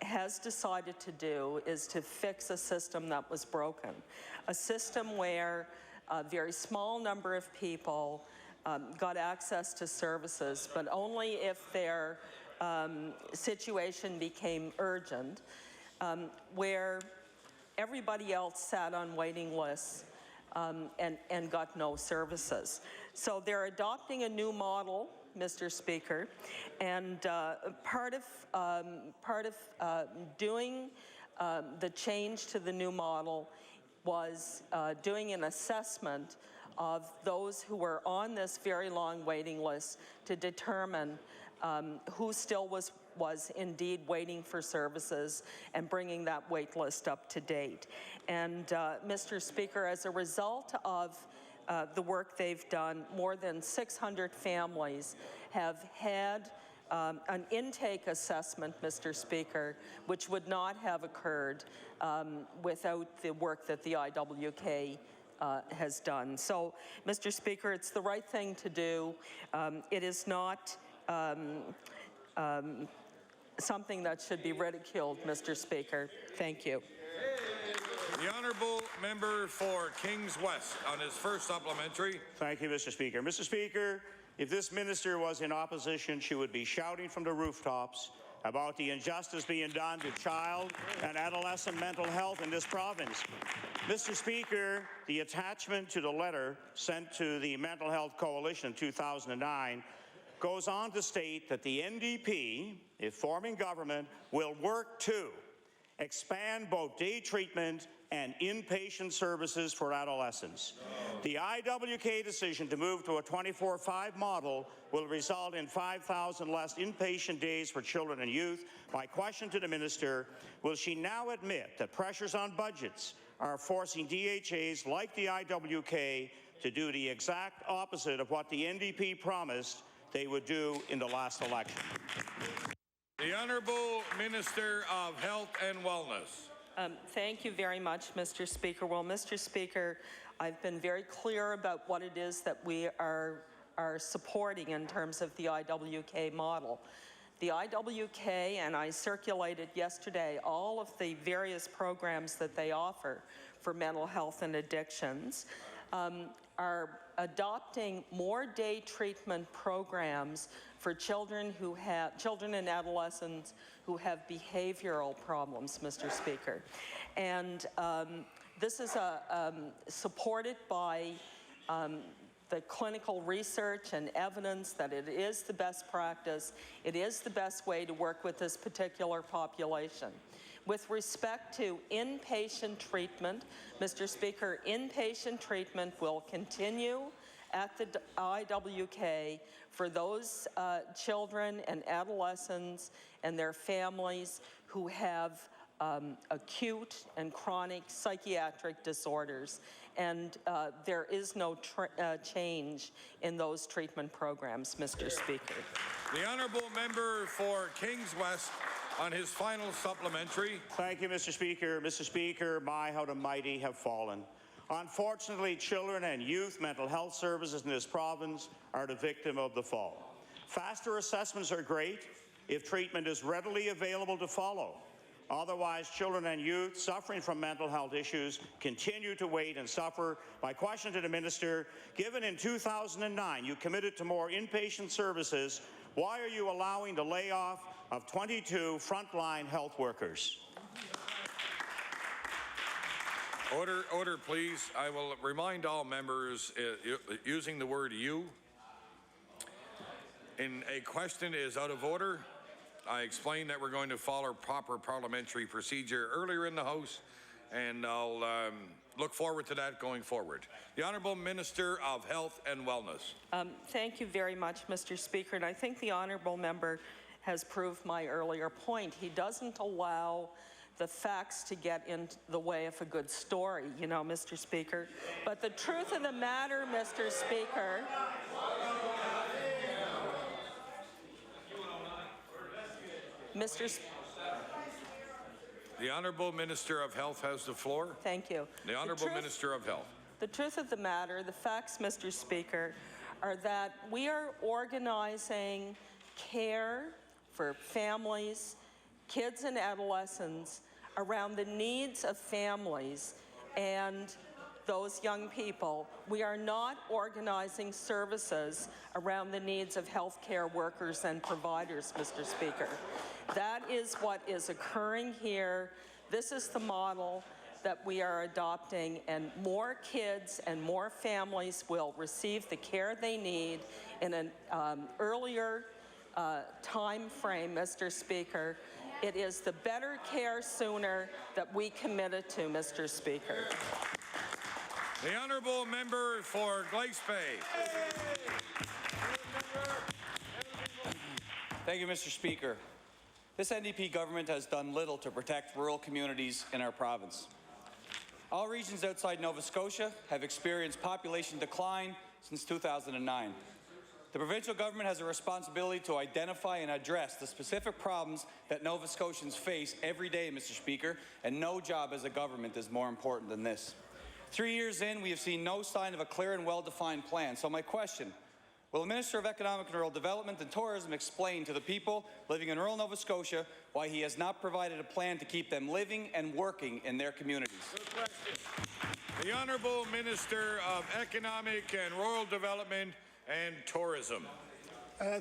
has decided to do is to fix a system that was broken, a system where a very small number of people got access to services, but only if their situation became urgent, where everybody else sat on waiting lists and got no services. So they're adopting a new model, Mr. Speaker, and part of doing the change to the new model was doing an assessment of those who were on this very long waiting list to determine who still was indeed waiting for services and bringing that wait list up to date. And Mr. Speaker, as a result of the work they've done, more than 600 families have had an intake assessment, Mr. Speaker, which would not have occurred without the work that the IWK has done. So, Mr. Speaker, it's the right thing to do. It is not something that should be ridiculed, Mr. Speaker. Thank you. The honourable member for Kings West on his first supplementary. Thank you, Mr. Speaker. Mr. Speaker, if this minister was in opposition, she would be shouting from the rooftops about the injustice being done to child and adolescent mental health in this province. Mr. Speaker, the attachment to the letter sent to the Mental Health Coalition in 2009 goes on to state that the NDP, if forming government, will work to expand both day treatment and inpatient services for adolescents. The IWK decision to move to a 24/5 model will result in 5,000 less inpatient days for children and youth. My question to the minister: will she now admit that pressures on budgets are forcing DHAs like the IWK to do the exact opposite of what the NDP promised they would do in the last election. The Honourable Minister of Health and Wellness. Thank you very much, Mr. Speaker. Well, Mr. Speaker, I've been very clear about what it is that we are supporting in terms of the IWK model. The IWK, and I circulated yesterday all of the various programs that they offer for mental health and addictions, are adopting more day treatment programs for children and adolescents who have behavioral problems, Mr. Speaker. And this is supported by the clinical research and evidence that it is the best practice. It is the best way to work with this particular population. With respect to inpatient treatment, Mr. Speaker, inpatient treatment will continue at the IWK for those children and adolescents and their families who have acute and chronic psychiatric disorders. And there is no change in those treatment programs, Mr. Speaker. The Honourable Member for Kings West on his final supplementary. Thank you, Mr. Speaker. Mr. Speaker, my, how the mighty have fallen. Unfortunately, children and youth mental health services in this province are the victim of the fall. Faster assessments are great if treatment is readily available to follow. Otherwise, children and youth suffering from mental health issues continue to wait and suffer. My question to the Minister, given in 2009 you committed to more inpatient services, why are you allowing the layoff of 22 frontline health workers? Order, please. I will remind all members using the word "you" in a question is out of order. I explained that we're going to follow proper parliamentary procedure earlier in the House, and I'll look forward to that going forward. The Honourable Minister of Health and Wellness. Thank you very much, Mr. Speaker, and I think the honourable member has proved my earlier point. He doesn't allow the facts to get in the way of a good story, you know, Mr. Speaker. But the truth of the matter, Mr. Speaker, The Honourable Minister of Health has the floor. Thank you. The Honourable Minister of Health. The truth of the matter, the facts, Mr. Speaker, are that we are organizing care for families, kids and adolescents around the needs of families and those young people. We are not organizing services around the needs of healthcare workers and providers, Mr. Speaker. That is what is occurring here. This is the model that we are adopting, and more kids and more families will receive the care they need in an earlier time frame, Mr. Speaker. It is the better care sooner that we committed to, Mr. Speaker. The Honourable Member for Glace Bay. Thank you, Mr. Speaker. This NDP government has done little to protect rural communities in our province. All regions outside Nova Scotia have experienced population decline since 2009. The provincial government has a responsibility to identify and address the specific problems that Nova Scotians face every day, Mr. Speaker, and no job as a government is more important than this. 3 years in, we have seen no sign of a clear and well-defined plan. So my question, will the Minister of Economic and Rural Development and Tourism explain to the people living in rural Nova Scotia why he has not provided a plan to keep them living and working in their communities? The Honourable Minister of Economic and Rural Development and Tourism.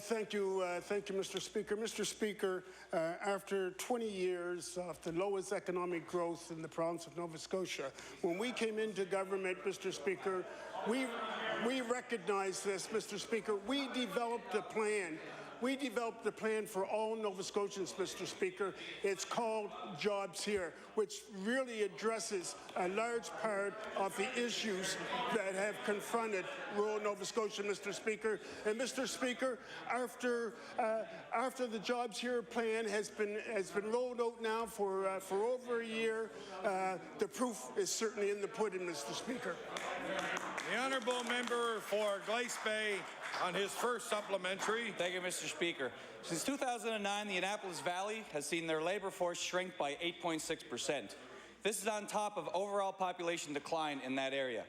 Thank you, Mr. Speaker. Mr. Speaker, after 20 years of the lowest economic growth in the province of Nova Scotia, when we came into government, Mr. Speaker, we recognized this, Mr. Speaker. We developed a plan. We developed a plan for all Nova Scotians, Mr. Speaker. It's called Jobs Here, which really addresses a large part of the issues that have confronted rural Nova Scotia, Mr. Speaker. And Mr. Speaker, after the Jobs Here plan has been rolled out now for over a year, the proof is certainly in the pudding, Mr. Speaker. The Honourable Member for Glace Bay on his first supplementary. Thank you, Mr. Speaker. Since 2009, the Annapolis Valley has seen their labour force shrink by 8.6%. This is on top of overall population decline in that area.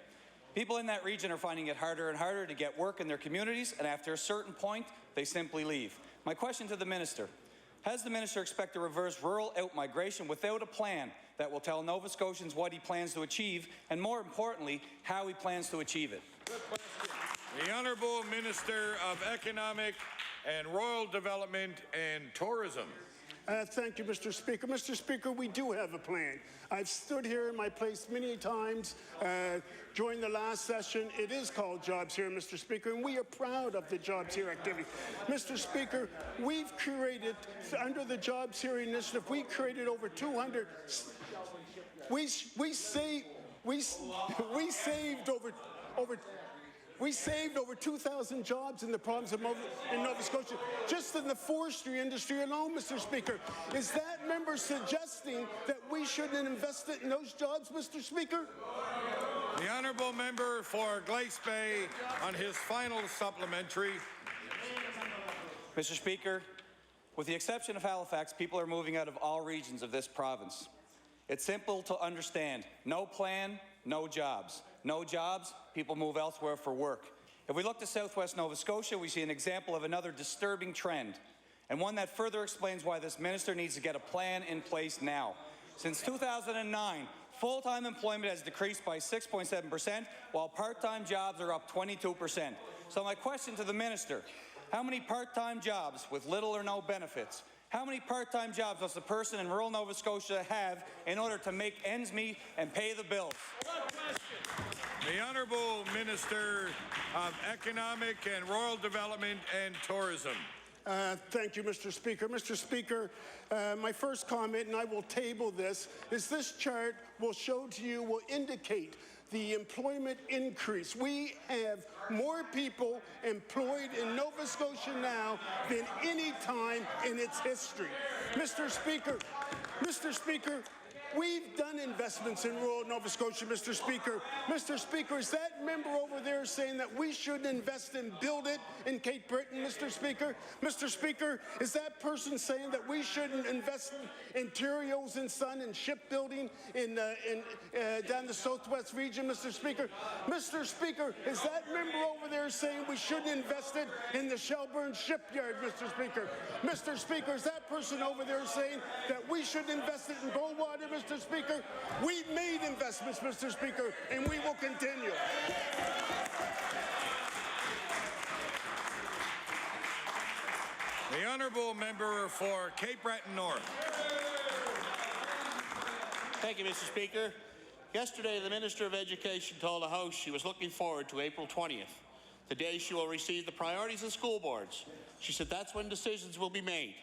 People in that region are finding it harder and harder to get work in their communities, and after a certain point, they simply leave. My question to the minister: has the minister expect to reverse rural out-migration without a plan that will tell Nova Scotians what he plans to achieve, and more importantly, how he plans to achieve it? The Honourable Minister of Economic and Rural Development and Tourism. Thank you, Mr. Speaker. Mr. Speaker, we do have a plan. I've stood here in my place many times during the last session. It is called Jobs Here, Mr. Speaker, and we are proud of the Jobs Here activity. Mr. Speaker, we've created, under the Jobs Here initiative, we created over 200. We saved over 2,000 jobs in the province of Nova Scotia, just in the forestry industry alone, Mr. Speaker. Is that member suggesting that we shouldn't invest in those jobs, Mr. Speaker? The Honourable Member for Glace Bay on his final supplementary. Mr. Speaker, with the exception of Halifax, people are moving out of all regions of this province. It's simple to understand. No plan, no jobs. No jobs, people move elsewhere for work. If we look to southwest Nova Scotia, we see an example of another disturbing trend, and one that further explains why this minister needs to get a plan in place now. Since 2009, full-time employment has decreased by 6.7%, while part-time jobs are up 22%. So my question to the minister: how many part-time jobs with little or no benefits? How many part-time jobs does the person in rural Nova Scotia have in order to make ends meet and pay the bills? The Honourable Minister of Economic and Rural Development and Tourism. Thank you, Mr. Speaker. Mr. Speaker, my first comment, and I will table this, is this chart will show to you, will indicate the employment increase. We have more people employed in Nova Scotia now than any time in its history. Mr. Speaker, we've done investments in rural Nova Scotia, Mr. Speaker. Mr. Speaker, is that member over there saying that we shouldn't invest and build it in Cape Breton, Mr. Speaker? Mr. Speaker, is that person saying that we shouldn't invest in Ontario's and Son and shipbuilding down the southwest region, Mr. Speaker? Mr. Speaker, is that member over there saying we shouldn't invest it in the Shelburne shipyard, Mr. Speaker? Mr. Speaker, is that person over there saying that we should invest it in Goldwater, Mr. Speaker? We've made investments, Mr. Speaker, and we will continue. The Honourable Member for Cape Breton North. Thank you, Mr. Speaker. Yesterday, the Minister of Education told the House she was looking forward to April 20th, the day she will receive the priorities of school boards. She said that's when decisions will be made.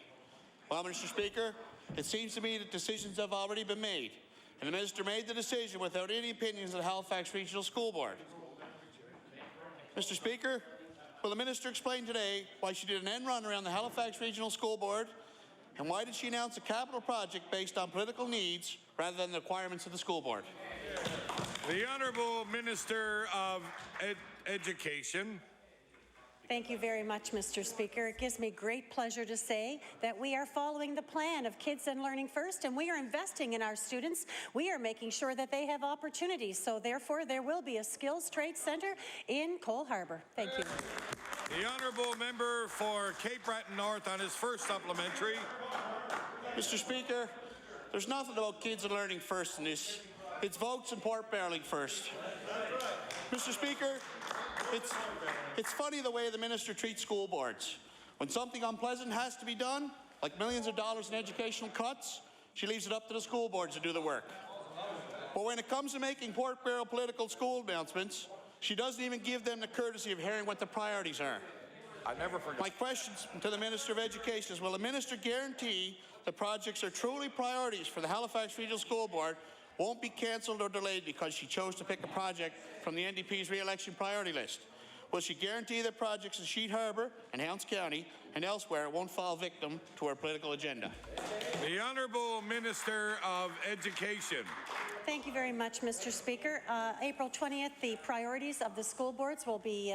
Well, Mr. Speaker, it seems to me that decisions have already been made, and the Minister made the decision without any opinions of the Halifax Regional School Board. Mr. Speaker, will the Minister explain today why she did an end run around the Halifax Regional School Board, and why did she announce a capital project based on political needs rather than the requirements of the school board? The Honourable Minister of Education. Thank you very much, Mr. Speaker. It gives me great pleasure to say that we are following the plan of Kids and Learning First, and we are investing in our students. We are making sure that they have opportunities. So therefore, there will be a skills trade centre in Cole Harbour. Thank you. The Honourable Member for Cape Breton North on his first supplementary. Mr. Speaker, there's nothing about Kids and Learning First in this. It's votes and port barreling first. Mr. Speaker, it's funny the way the minister treats school boards. When something unpleasant has to be done, like millions of dollars in educational cuts, she leaves it up to the school boards to do the work. But when it comes to making Port Barrel political school announcements, she doesn't even give them the courtesy of hearing what the priorities are. I never forget. My question to the Minister of Education is, will the minister guarantee the projects are truly priorities for the Halifax Regional School Board, won't be cancelled or delayed because she chose to pick a project from the NDP's re-election priority list? Will she guarantee that projects in Sheet Harbour and Helens County and elsewhere won't fall victim to her political agenda? The Honourable Minister of Education. Thank you very much, Mr. Speaker. April 20th, the priorities of the school boards will be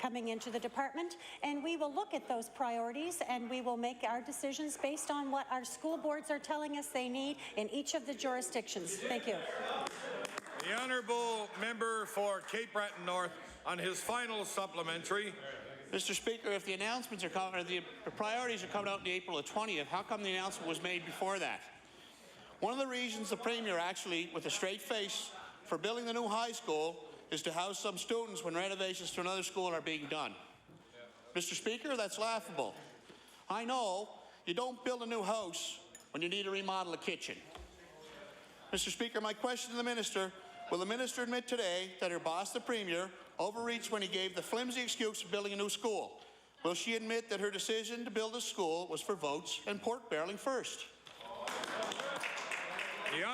coming into the department, and we will look at those priorities and we will make our decisions based on what our school boards are telling us they need in each of the jurisdictions. Thank you. The Honourable Member for Cape Breton North on his final supplementary. Mr. Speaker, if the announcements are coming, or the priorities are coming out in April the 20th, how come the announcement was made before that? One of the reasons the Premier actually, with a straight face, for building the new high school is to house some students when renovations to another school are being done. Mr. Speaker, that's laughable. I know you don't build a new house when you need to remodel a kitchen. Mr. Speaker, my question to the Minister, will the Minister admit today that her boss, the Premier, overreached when he gave the flimsy excuse of building a new school? Will she admit that her decision to build a school was for votes and pork barreling first? The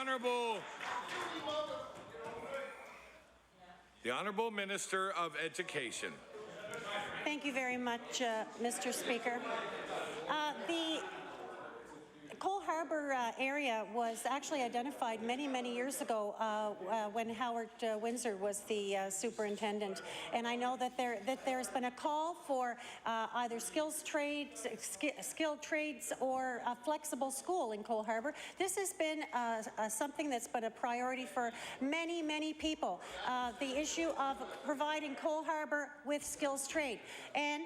Honourable Minister of Education. Thank you very much, Mr. Speaker. The Cole Harbour area was actually identified many, many years ago when Howard Windsor was the superintendent. And I know that there's been a call for either skilled trades or a flexible school in Cole Harbour. This has been something that's been a priority for many, many people. The issue of providing Cole Harbour with skills trade. And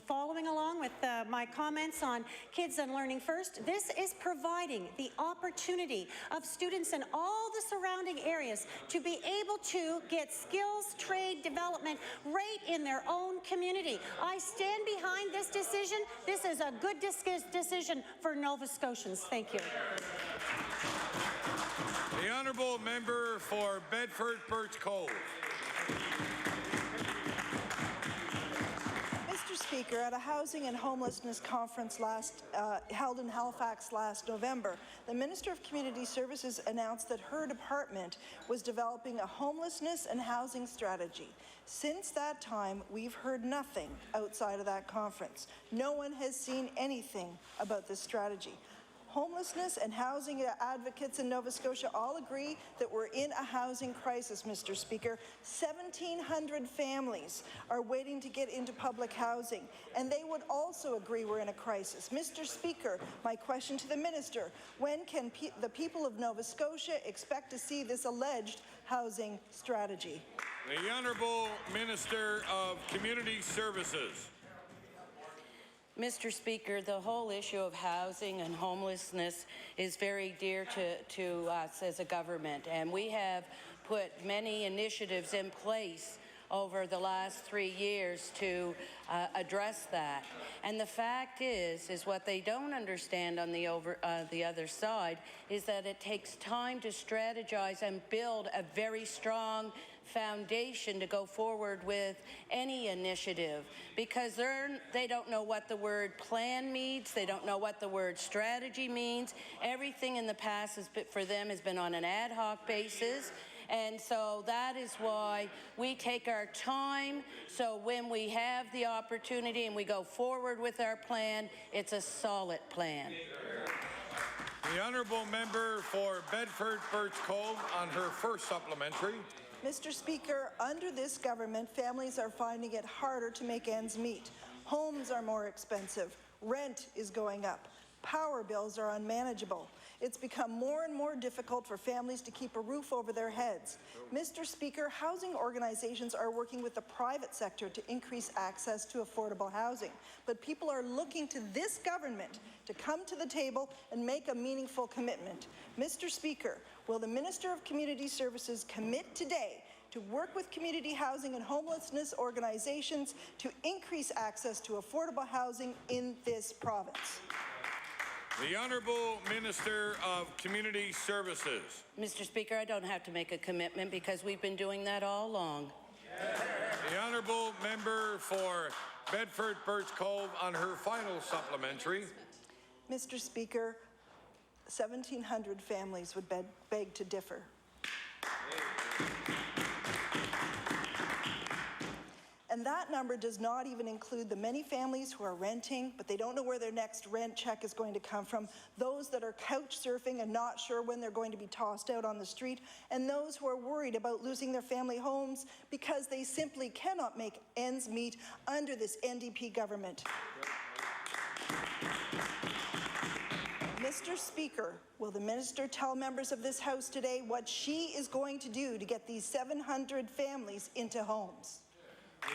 following along with my comments on Kids and Learning First, this is providing the opportunity of students in all the surrounding areas to be able to get skills trade development right in their own community. I stand behind this decision. This is a good decision for Nova Scotians. Thank you. The Honourable Member for Bedford Birch Cove. Speaker, at a housing and homelessness conference held in Halifax last November, the Minister of Community Services announced that her department was developing a homelessness and housing strategy. Since that time, we've heard nothing outside of that conference. No one has seen anything about this strategy. Homelessness and housing advocates in Nova Scotia all agree that we're in a housing crisis, Mr. Speaker. 1,700 families are waiting to get into public housing, and they would also agree we're in a crisis. Mr. Speaker, my question to the Minister, when can the people of Nova Scotia expect to see this alleged housing strategy? The Honourable Minister of Community Services. Mr. Speaker, the whole issue of housing and homelessness is very dear to us as a government, and we have put many initiatives in place over the last 3 years to address that. And the fact is what they don't understand on the other side is that it takes time to strategize and build a very strong foundation to go forward with any initiative, because they don't know what the word plan means, they don't know what the word strategy means. Everything in the past for them has been on an ad hoc basis. And so that is why we take our time, so when we have the opportunity and we go forward with our plan, it's a solid plan. The Honourable Member for Bedford Birch Cove on her first supplementary. Mr. Speaker, under this government, families are finding it harder to make ends meet. Homes are more expensive. Rent is going up. Power bills are unmanageable. It's become more and more difficult for families to keep a roof over their heads. Mr. Speaker, housing organizations are working with the private sector to increase access to affordable housing. But people are looking to this government to come to the table and make a meaningful commitment. Mr. Speaker, will the Minister of Community Services commit today to work with community housing and homelessness organizations to increase access to affordable housing in this province? The Honourable Minister of Community Services. Mr. Speaker, I don't have to make a commitment because we've been doing that all along. The Honourable Member for Bedford Birch Cove on her final supplementary. Mr. Speaker, 1,700 families would beg to differ. And that number does not even include the many families who are renting, but they don't know where their next rent check is going to come from, those that are couch surfing and not sure when they're going to be tossed out on the street, and those who are worried about losing their family homes because they simply cannot make ends meet under this NDP government. Mr. Speaker, will the minister tell members of this House today what she is going to do to get these 700 families into homes?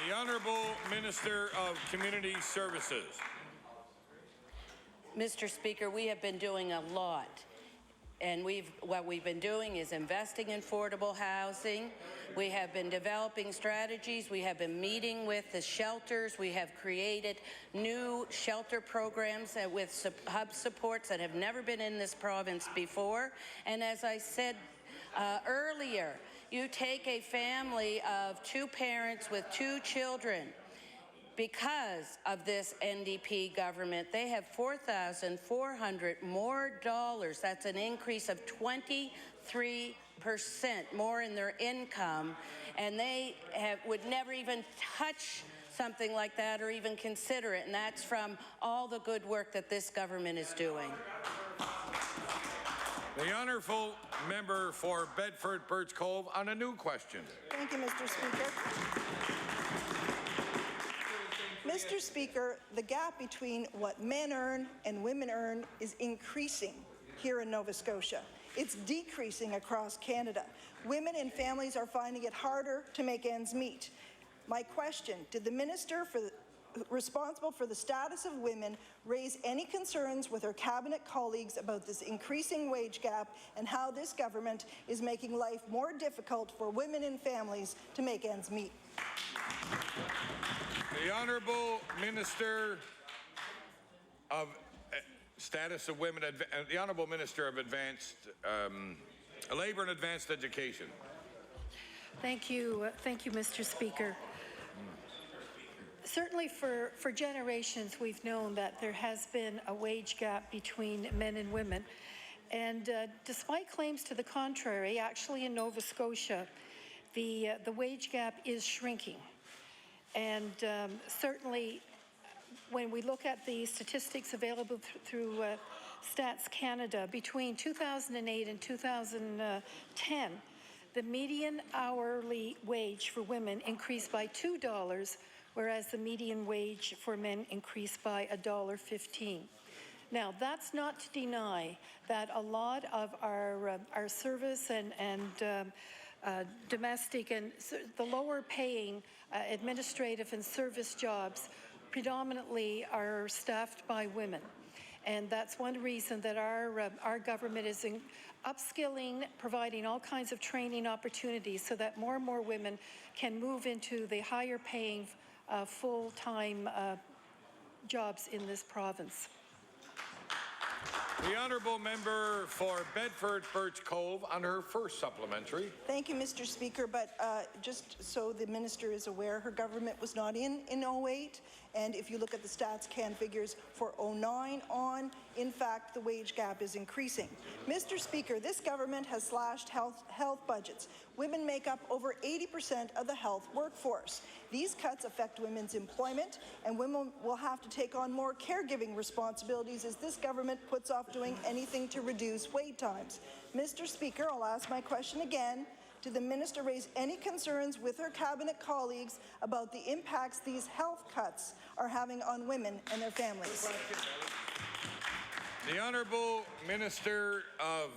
The Honourable Minister of Community Services. Mr. Speaker, we have been doing a lot. And what we've been doing is investing in affordable housing. We have been developing strategies. We have been meeting with the shelters. We have created new shelter programs with hub supports that have never been in this province before. And as I said earlier, you take a family of 2 parents with 2 children. Because of this NDP government, they have $4,400 more dollars. That's an increase of 23% more in their income, and they would never even touch something like that or even consider it, and that's from all the good work that this government is doing. The Honourable Member for Bedford Birch Cove on a new question. Thank you, Mr. Speaker. Mr. Speaker, the gap between what men earn and women earn is increasing here in Nova Scotia. It's decreasing across Canada. Women and families are finding it harder to make ends meet. My question, did the minister responsible for the status of women raise any concerns with her cabinet colleagues about this increasing wage gap and how this government is making life more difficult for women and families to make ends meet? The Honourable Minister of Status of Women, the Honourable Minister of Labour and Advanced Education. Thank you, Mr. Speaker. Certainly for generations we've known that there has been a wage gap between men and women. And despite claims to the contrary, actually in Nova Scotia, the wage gap is shrinking. And certainly, when we look at the statistics available through Stats Canada, between 2008 and 2010, the median hourly wage for women increased by $2, whereas the median wage for men increased by $1.15. Now, that's not to deny that a lot of our service and domestic and the lower paying administrative and service jobs predominantly are staffed by women. And that's one reason that our government is upskilling, providing all kinds of training opportunities so that more and more women can move into the higher paying full-time jobs in this province. The Honourable Member for Bedford Birch Cove on her first supplementary. Thank you, Mr. Speaker, but just so the minister is aware, her government was not in 08, and if you look at the Stats Can figures for 09 on, in fact, the wage gap is increasing. Mr. Speaker, this government has slashed health budgets. Women make up over 80% of the health workforce. These cuts affect women's employment, and women will have to take on more caregiving responsibilities as this government puts off doing anything to reduce wait times. Mr. Speaker, I'll ask my question again. Did the minister raise any concerns with her cabinet colleagues about the impacts these health cuts are having on women and their families? The Honourable Minister of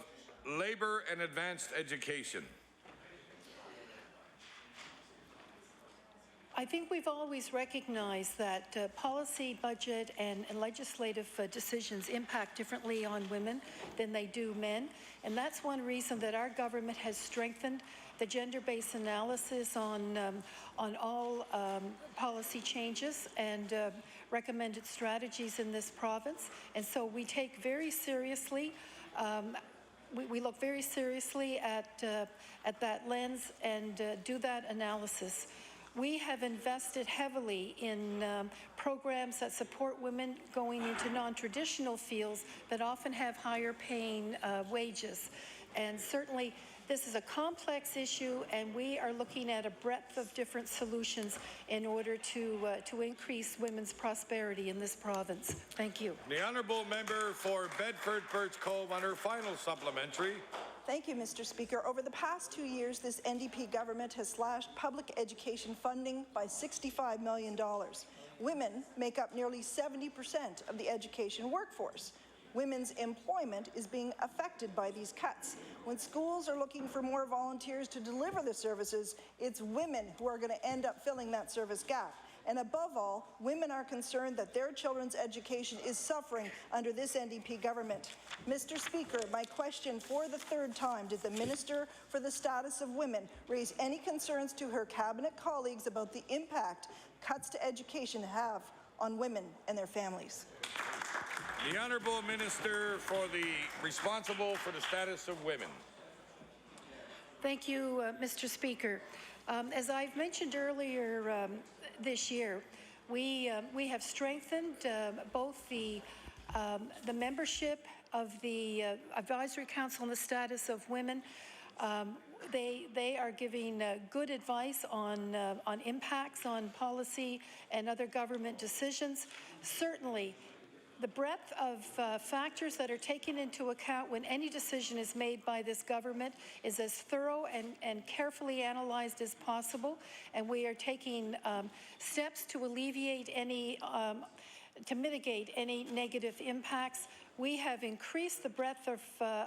Labour and Advanced Education. I think we've always recognized that policy, budget, and legislative decisions impact differently on women than they do men. And that's one reason that our government has strengthened the gender-based analysis on all policy changes and recommended strategies in this province. And so we take very seriously we look very seriously at that lens and do that analysis. We have invested heavily in programs that support women going into non-traditional fields that often have higher paying wages. And certainly This is a complex issue, and we are looking at a breadth of different solutions in order to increase women's prosperity in this province. Thank you. The honourable member for Bedford Birch-Cove on her final supplementary. Thank you, Mr. Speaker. Over the past 2 years, this NDP government has slashed public education funding by $65 million. Women make up nearly 70% of the education workforce. Women's employment is being affected by these cuts. When schools are looking for more volunteers to deliver the services, it's women who are going to end up filling that service gap. And above all, women are concerned that their children's education is suffering under this NDP government. Mr. Speaker, my question for the third time, did the Minister for the Status of Women raise any concerns to her cabinet colleagues about the impact cuts to education have on women and their families? The Honourable Minister responsible for the Status of Women. Thank you, Mr. Speaker. As I've mentioned earlier this year, we have strengthened both the membership of the Advisory Council on the Status of Women. They are giving good advice on impacts on policy and other government decisions. Certainly, the breadth of factors that are taken into account when any decision is made by this government is as thorough and carefully analyzed as possible, and we are taking steps to alleviate any, to mitigate any negative impacts. We have increased the breadth of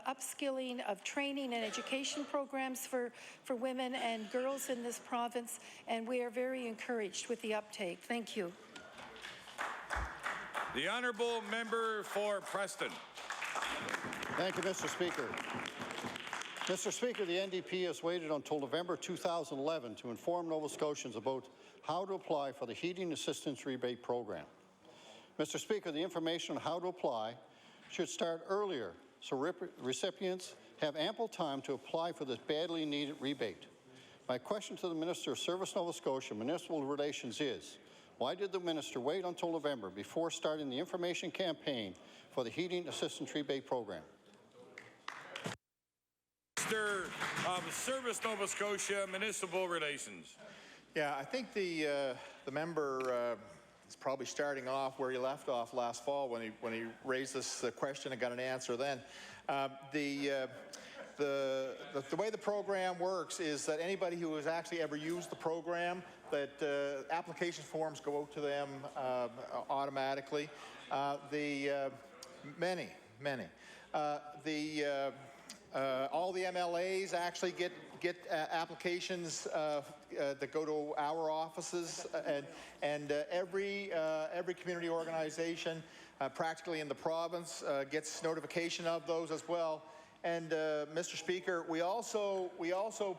upskilling, of training and education programs for women and girls in this province, and we are very encouraged with the uptake. Thank you. The honourable member for Preston. Thank you, Mr. Speaker. Mr. Speaker, the NDP has waited until November 2011 to inform Nova Scotians about how to apply for the Heating Assistance Rebate Program. Mr. Speaker, the information on how to apply should start earlier so recipients have ample time to apply for this badly needed rebate. My question to the Minister of Service Nova Scotia Municipal Relations is, why did the Minister wait until November before starting the information campaign for the Heating Assistance Rebate Program? Minister of Service Nova Scotia Municipal Relations. Yeah, I think the member is probably starting off where he left off last fall when he raised this question and got an answer then. The way the program works is that anybody who has actually ever used the program, that application forms go out to them automatically. Many. All the MLAs actually get applications that go to our offices, and every community organization practically in the province gets notification of those as well. And Mr. Speaker, we also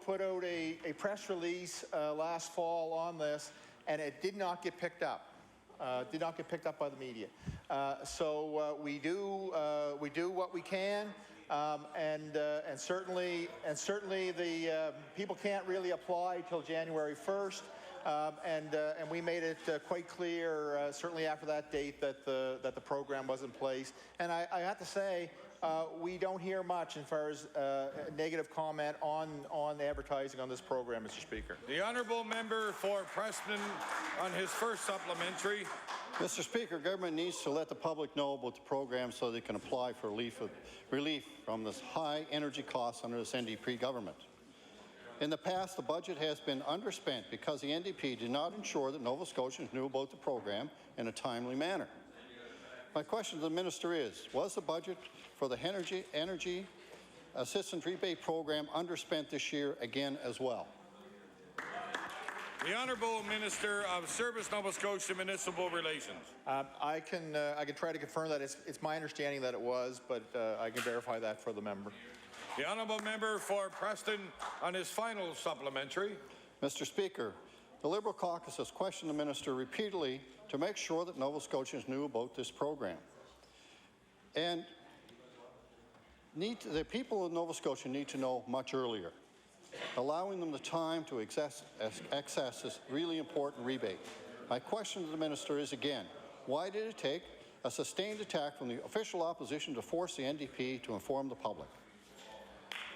put out a press release last fall on this, and it did not get picked up. Did not get picked up by the media. So we do what we can, and certainly the people can't really apply till January 1st. And we made it quite clear, certainly after that date, that the program was in place. And I have to say, we don't hear much as far as negative comment on the advertising on this program, Mr. Speaker. The honourable member for Preston on his first supplementary. Mr. Speaker, government needs to let the public know about the program so they can apply for relief from this high energy costs under this NDP government. In the past, the budget has been underspent because the NDP did not ensure that Nova Scotians knew about the program in a timely manner. My question to the Minister is, was the budget for the Energy Assistance Rebate Program underspent this year again as well? The Honourable Minister of Service Nova Scotia Municipal Relations. I can try to confirm that. It's my understanding that it was, but I can verify that for the member. The honourable member for Preston on his final supplementary. Mr. Speaker, the Liberal caucus has questioned the Minister repeatedly to make sure that Nova Scotians knew about this program. And the people of Nova Scotia need to know much earlier. Allowing them the time to access this really important rebate. My question to the Minister is again, why did it take a sustained attack from the official opposition to force the NDP to inform the public?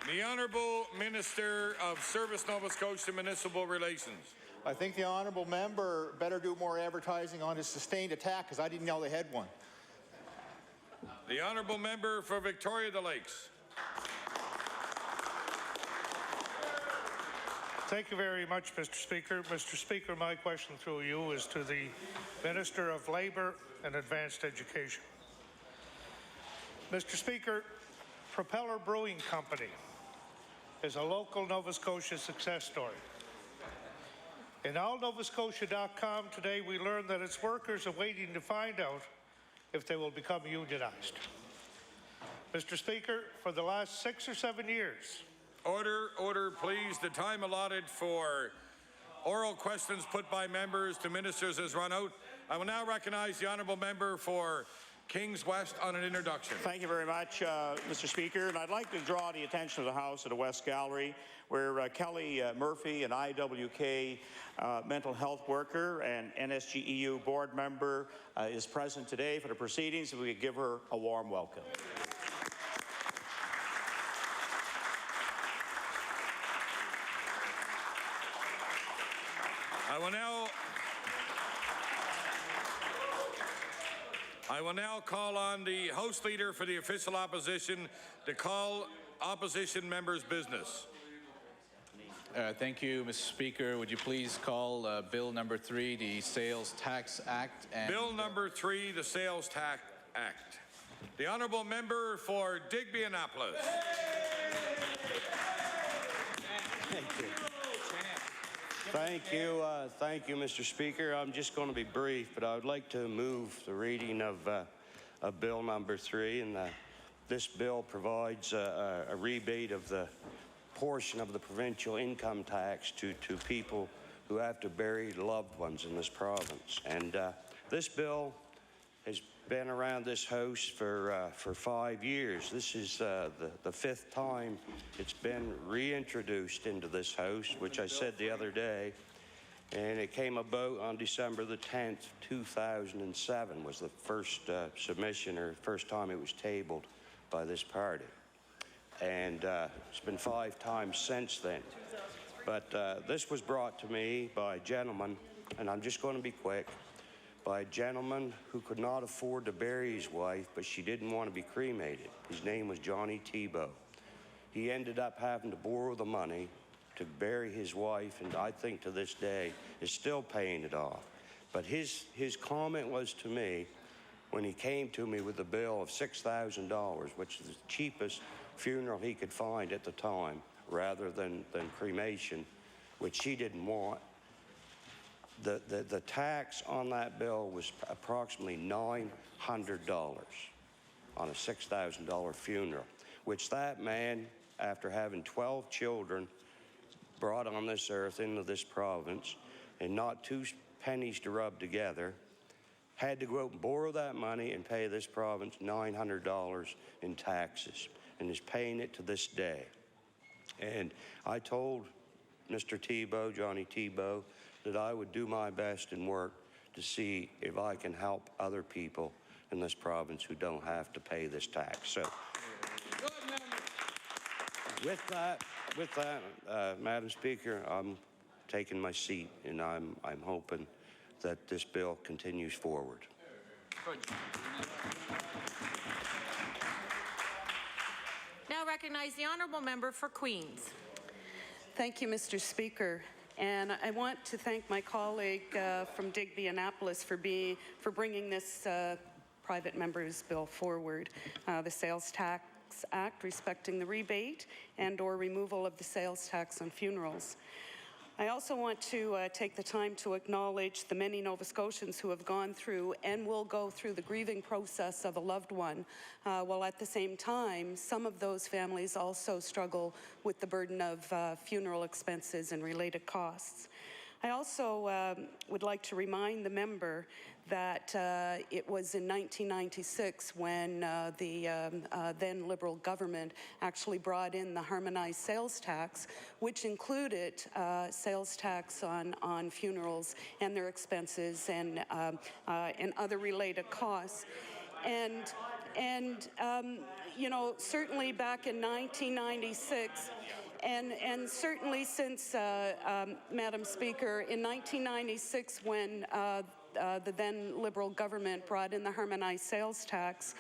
The Honourable Minister of Service Nova Scotia Municipal Relations. I think the honourable member better do more advertising on his sustained attack, because I didn't know they had one. The Honourable Member for Victoria the Lakes. Thank you very much, Mr. Speaker. Mr. Speaker, my question through you is to the Minister of Labour and Advanced Education. Mr. Speaker, Propeller Brewing Company is a local Nova Scotia success story. In allnovascotia.com today, we learned that its workers are waiting to find out if they will become unionized. Mr. Speaker, for the last 6 or 7 years, Order, please. The time allotted for oral questions put by members to ministers has run out. I will now recognize the Honourable Member for Kings West on an introduction. Thank you very much, Mr. Speaker. And I'd like to draw the attention of the House to the West Gallery, where Kelly Murphy, an IWK mental health worker and NSGEU board member, is present today for the proceedings. If we could give her a warm welcome. I will now call on the House Leader for the official opposition to call opposition members' business. Thank you, Mr. Speaker. Would you please call Bill number 3, the Sales Tax Act? And Bill number 3, the Sales Tax Act. The Honourable Member for Digby-Annapolis. Thank you, Mr. Speaker. I'm just going to be brief, but I would like to move the reading of Bill number 3, and this bill provides a rebate of the portion of the provincial income tax to people who have to bury loved ones in this province. And this bill has been around this House for 5 years. This is the 5th time it's been reintroduced into this House, which I said the other day, and it came about on December the 10th, 2007 was the first submission, or first time it was tabled by this party. And it's been 5 times since then. But this was brought to me by a gentleman, and I'm just going to be quick, by a gentleman who could not afford to bury his wife, but she didn't want to be cremated. His name was Johnny Tebow. He ended up having to borrow the money to bury his wife, and I think to this day is still paying it off. But his comment was to me, when he came to me with a bill of $6,000, which is the cheapest funeral he could find at the time, rather than cremation, which she didn't want. The tax on that bill was approximately $900 on a $6,000 funeral, which that man, after having 12 children brought on this earth into this province and not 2 pennies to rub together, had to go out and borrow that money and pay this province $900 in taxes, and is paying it to this day. And I told Mr. Tebow, Johnny Tebow, that I would do my best and work to see if I can help other people in this province who don't have to pay this tax. So, with that, Madam Speaker, I'm taking my seat, and I'm hoping that this bill continues forward. Now recognize the Honourable Member for Queens. Thank you, Mr. Speaker. And I want to thank my colleague from Digby-Annapolis for bringing this private member's bill forward, the Sales Tax Act, respecting the rebate and/or removal of the sales tax on funerals. I also want to take the time to acknowledge the many Nova Scotians who have gone through and will go through the grieving process of a loved one, while at the same time, some of those families also struggle with the burden of funeral expenses and related costs. I also would like to remind the member that it was in 1996 when the then Liberal government actually brought in the harmonized sales tax, which included sales tax on funerals and their expenses and other related costs. And you know, certainly back in 1996, and certainly since, Madam Speaker, in 1996 when the then Liberal government brought in the harmonized sales tax,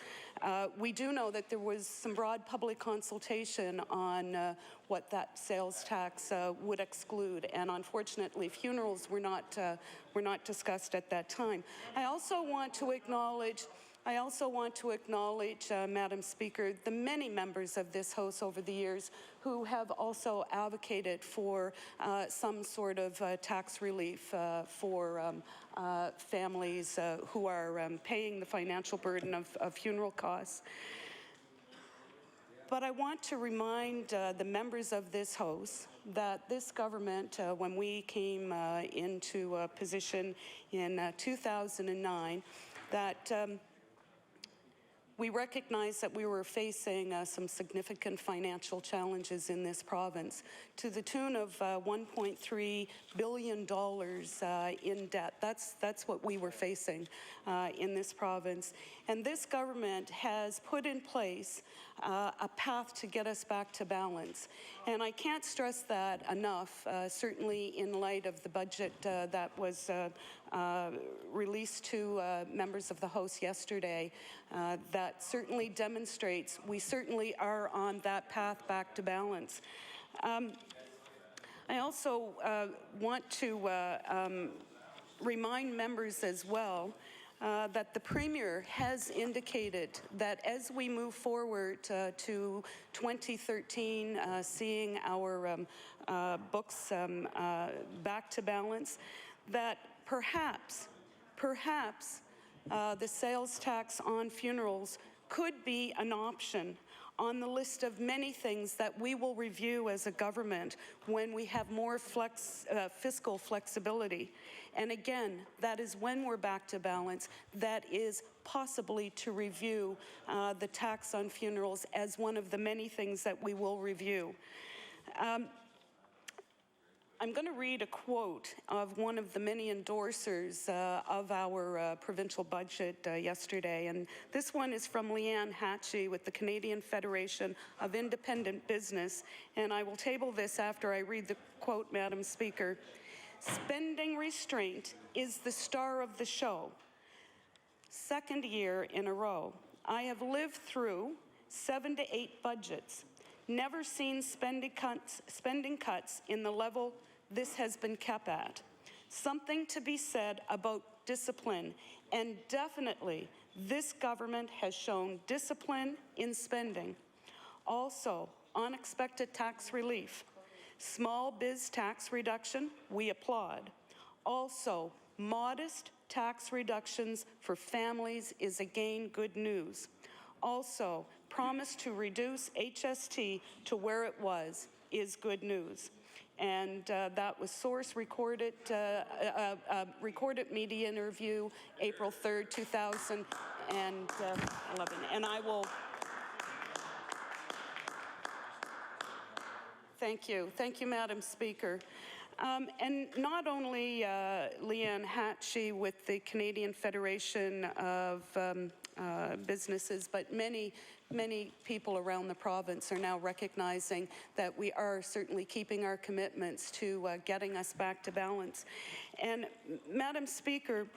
we do know that there was some broad public consultation on what that sales tax would exclude, and unfortunately funerals were not discussed at that time. I also want to acknowledge, Madam Speaker, the many members of this House over the years who have also advocated for some sort of tax relief for families who are paying the financial burden of funeral costs. But I want to remind the members of this House that this government, when we came into position in 2009, that we recognized that we were facing some significant financial challenges in this province to the tune of $1.3 billion in debt. That's what we were facing in this province. And this government has put in place a path to get us back to balance. And I can't stress that enough, certainly in light of the budget that was released to members of the House yesterday. That certainly demonstrates we certainly are on that path back to balance. I also want to remind members as well that the Premier has indicated that as we move forward to 2013, seeing our books back to balance, that perhaps the sales tax on funerals could be an option on the list of many things that we will review as a government when we have more fiscal flexibility. And again, that is when we're back to balance. That is possibly to review the tax on funerals as one of the many things that we will review. I'm going to read a quote of one of the many endorsers of our provincial budget yesterday, and this one is from Leanne Hatchie with the Canadian Federation of Independent Business, and I will table this after I read the quote, Madam Speaker. "Spending restraint is the star of the show. Second year in a row. I have lived through 7 to 8 budgets, never seen spending cuts in the level this has been kept at. Something to be said about discipline, and definitely this government has shown discipline in spending. Also, unexpected tax relief. Small biz tax reduction, we applaud. Also, modest tax reductions for families is again good news. Also, promise to reduce HST to where it was is good news." And that was source recorded media interview, April 3rd, 2011. And I will. Thank you, Madam Speaker. And not only Leanne Hatchie with the Canadian Federation of Businesses, but many people around the province are now recognizing that we are certainly keeping our commitments to getting us back to balance. And Madam Speaker,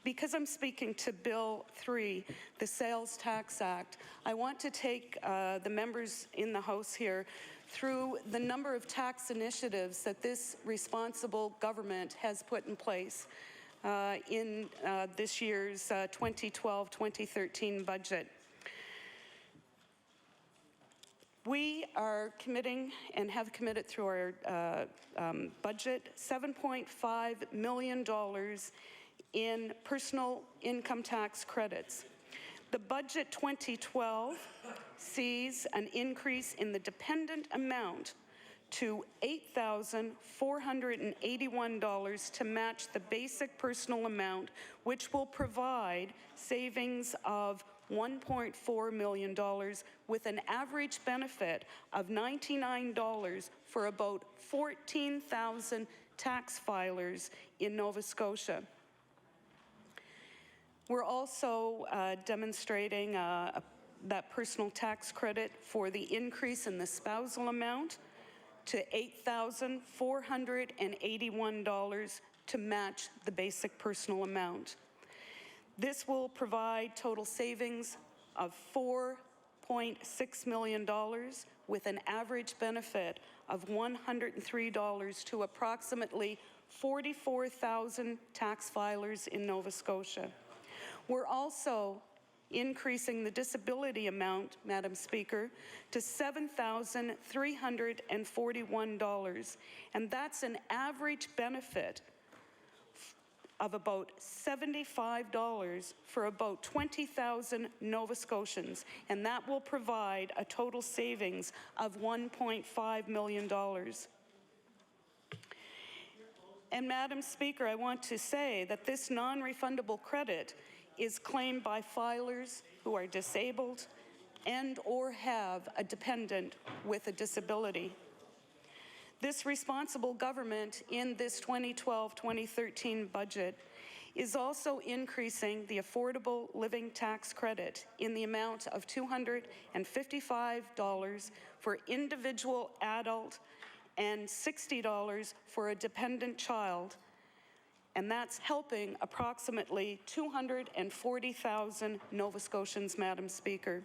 because I'm speaking to Bill 3, the Sales Tax Act, I want to take the members in the House here through the number of tax initiatives that this responsible government has put in place in this year's 2012-2013 budget. We are committing and have committed through our budget $7.5 million in personal income tax credits. The budget 2012 sees an increase in the dependent amount to $8,481 to match the basic personal amount, which will provide savings of $1.4 million with an average benefit of $99 for about 14,000 tax filers in Nova Scotia. We're also demonstrating a that personal tax credit for the increase in the spousal amount to $8,481 to match the basic personal amount. This will provide total savings of $4.6 million with an average benefit of $103 to approximately 44,000 tax filers in Nova Scotia. We're also increasing the disability amount, Madam Speaker, to $7,341, and that's an average benefit of about $75 for about 20,000 Nova Scotians, and that will provide a total savings of $1.5 million. And Madam Speaker, I want to say that this non-refundable credit is claimed by filers who are disabled and or have a dependent with a disability. This responsible government in this 2012-2013 budget is also increasing the affordable living tax credit in the amount of $255 for individual adult and $60 for a dependent child, and that's helping approximately 240,000 Nova Scotians, Madam Speaker.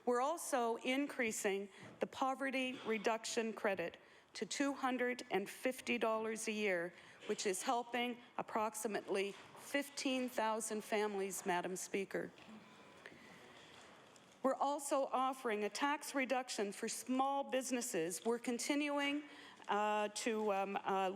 We're also increasing the poverty reduction credit to $250 a year, which is helping approximately 15,000 families, Madam Speaker. We're also offering a tax reduction for small businesses. We're continuing to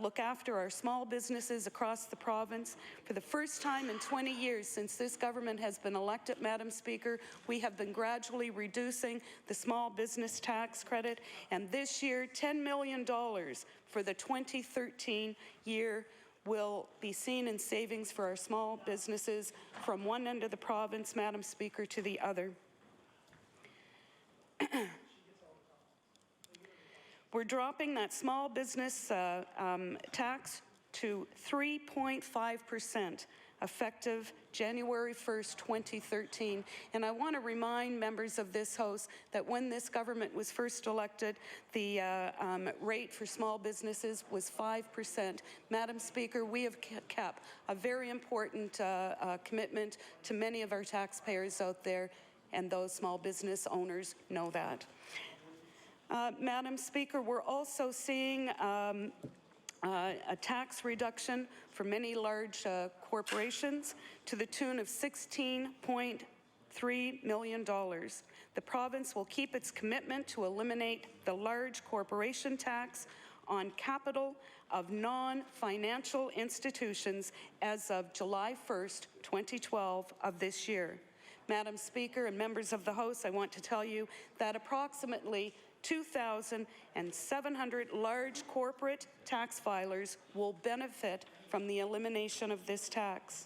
look after our small businesses across the province. For the first time in 20 years since this government has been elected, Madam Speaker, we have been gradually reducing the small business tax credit, and this year $10 million for the 2013 year will be seen in savings for our small businesses from one end of the province, Madam Speaker, to the other. We're dropping that small business tax to 3.5% effective January 1st, 2013. And I want to remind members of this House that when this government was first elected, the rate for small businesses was 5%. Madam Speaker, we have kept a very important commitment to many of our taxpayers out there, and those small business owners know that. Madam Speaker, we're also seeing a tax reduction for many large corporations to the tune of $16.3 million. The province will keep its commitment to eliminate the large corporation tax on capital of non-financial institutions as of July 1st, 2012 of this year. Madam Speaker and members of the House, I want to tell you that approximately 2,700 large corporate tax filers will benefit from the elimination of this tax.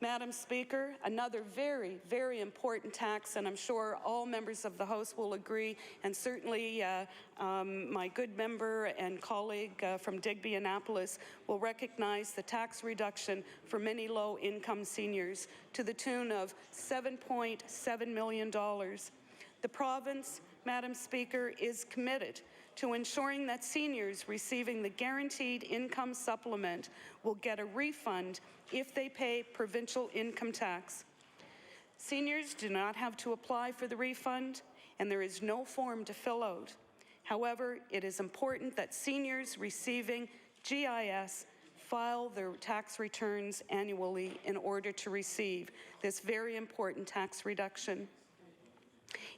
Madam Speaker, another very, very important tax, and I'm sure all members of the House will agree, and certainly my good member and colleague from Digby Annapolis will recognize the tax reduction for many low-income seniors to the tune of $7.7 million. The province, Madam Speaker, is committed to ensuring that seniors receiving the guaranteed income supplement will get a refund if they pay provincial income tax. Seniors do not have to apply for the refund, and there is no form to fill out. However, it is important that seniors receiving GIS file their tax returns annually in order to receive this very important tax reduction.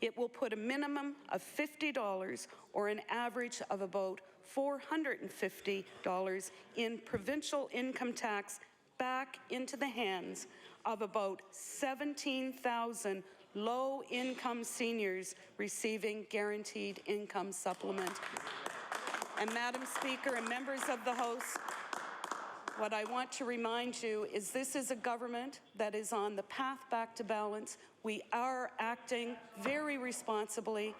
It will put a minimum of $50 or an average of about $450 in provincial income tax back into the hands of about 17,000 low-income seniors receiving guaranteed income supplement. And Madam Speaker and members of the House, what I want to remind you is this is a government that is on the path back to balance. We are acting very responsibly.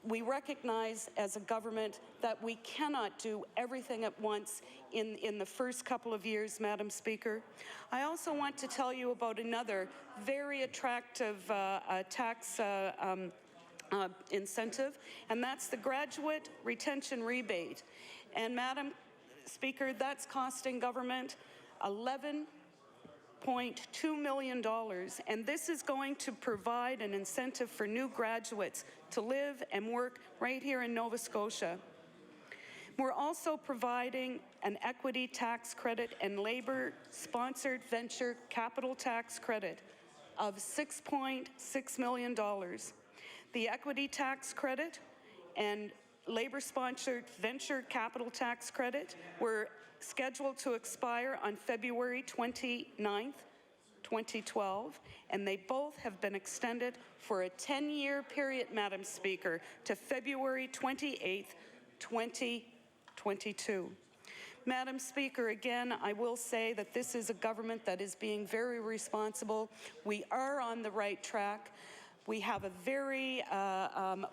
we recognize as a government that we cannot do everything at once in the first couple of years, Madam Speaker. I also want to tell you about another very attractive tax incentive, and that's the graduate retention rebate. And Madam Speaker, that's costing government $11.2 million, and this is going to provide an incentive for new graduates to live and work right here in Nova Scotia. We're also providing an equity tax credit and labor-sponsored venture capital tax credit of $6.6 million. The equity tax credit and labor-sponsored venture capital tax credit were scheduled to expire on February 29th, 2012, and they both have been extended for a 10-year period, Madam Speaker, to February 28th, 2022. Madam Speaker, again, I will say that this is a government that is being very responsible. We are on the right track. We have a very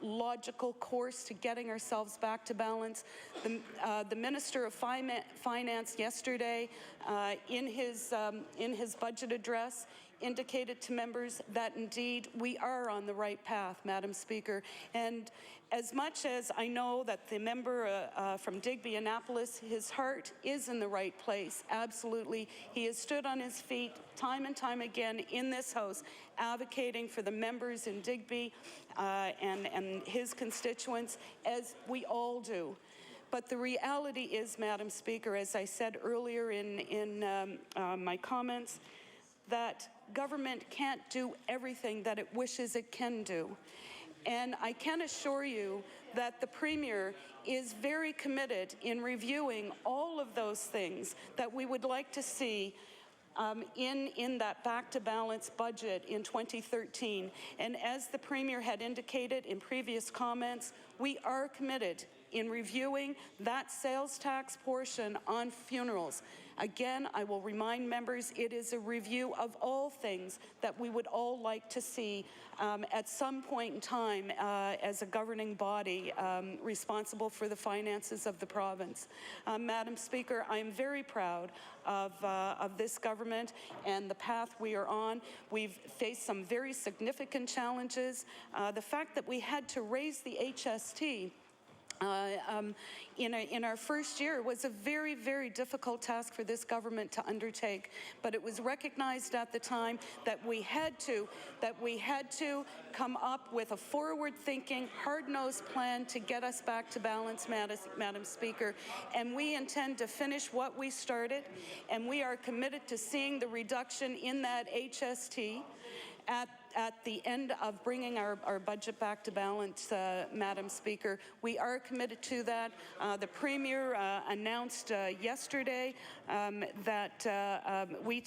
logical course to getting ourselves back to balance. The Minister of Finance yesterday, in his budget address, indicated to members that indeed we are on the right path, Madam Speaker. And as much as I know that the member from Digby, Annapolis, his heart is in the right place, absolutely. He has stood on his feet time and time again in this House, advocating for the members in Digby and his constituents, as we all do. But the reality is, Madam Speaker, as I said earlier in my comments, that government can't do everything that it wishes it can do. And I can assure you that the Premier is very committed in reviewing all of those things that we would like to see in that back-to-balance budget in 2013. And as the Premier had indicated in previous comments, we are committed in reviewing that sales tax portion on funerals. Again, I will remind members, it is a review of all things that we would all like to see at some point in time as a governing body responsible for the finances of the province. Madam Speaker, I am very proud of this government and the path we are on. We've faced some very significant challenges. The fact that we had to raise the HST in our first year was a very, very difficult task for this government to undertake. But it was recognized at the time that we had to come up with a forward-thinking, hard-nosed plan to get us back to balance, Madam Speaker. And we intend to finish what we started, and we are committed to seeing the reduction in that HST at the end of bringing our budget back to balance, Madam Speaker. We are committed to that. The Premier announced yesterday that we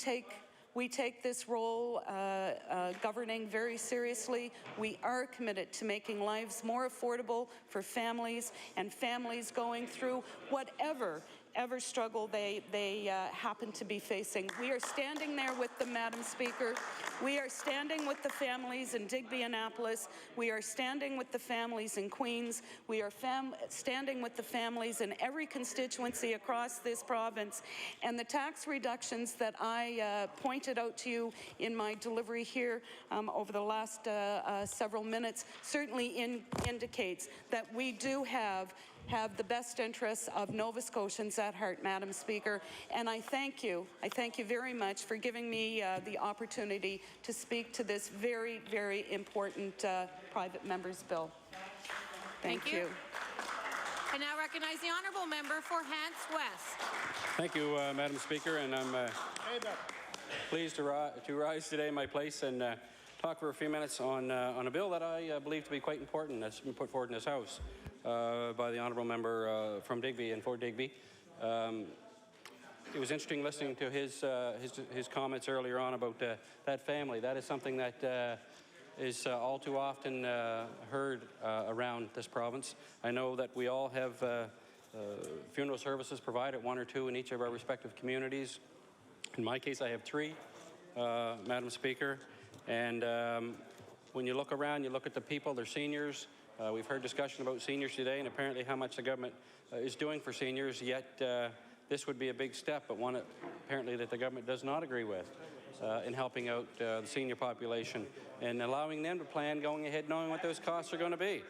take this role governing very seriously. We are committed to making lives more affordable for families and families going through whatever struggle they happen to be facing. We are standing there with them, Madam Speaker. We are standing with the families in Digby, Annapolis. We are standing with the families in Queens. We are standing with the families in every constituency across this province. And the tax reductions that I pointed out to you in my delivery here over the last several minutes certainly indicates that we do have the best interests of Nova Scotians at heart, Madam Speaker. And I thank you very much for giving me the opportunity to speak to this very, very important private member's bill. Thank you. I now recognize the honourable member for Hants West. Thank you, Madam Speaker, and I'm pleased to rise today in my place and talk for a few minutes on a bill that I believe to be quite important that's been put forward in this House by the honourable member from Digby and for Digby. It was interesting listening to his comments earlier on about that family. That is something that is all too often heard around this province. I know that we all have funeral services provided, one or two in each of our respective communities. In my case, I have three, Madam Speaker. And when you look around, you look at the people, they're seniors, We've heard discussion about seniors today and apparently how much the government is doing for seniors, yet this would be a big step, but one apparently that the government does not agree with in helping out the senior population and allowing them to plan going ahead knowing what those costs are going to be.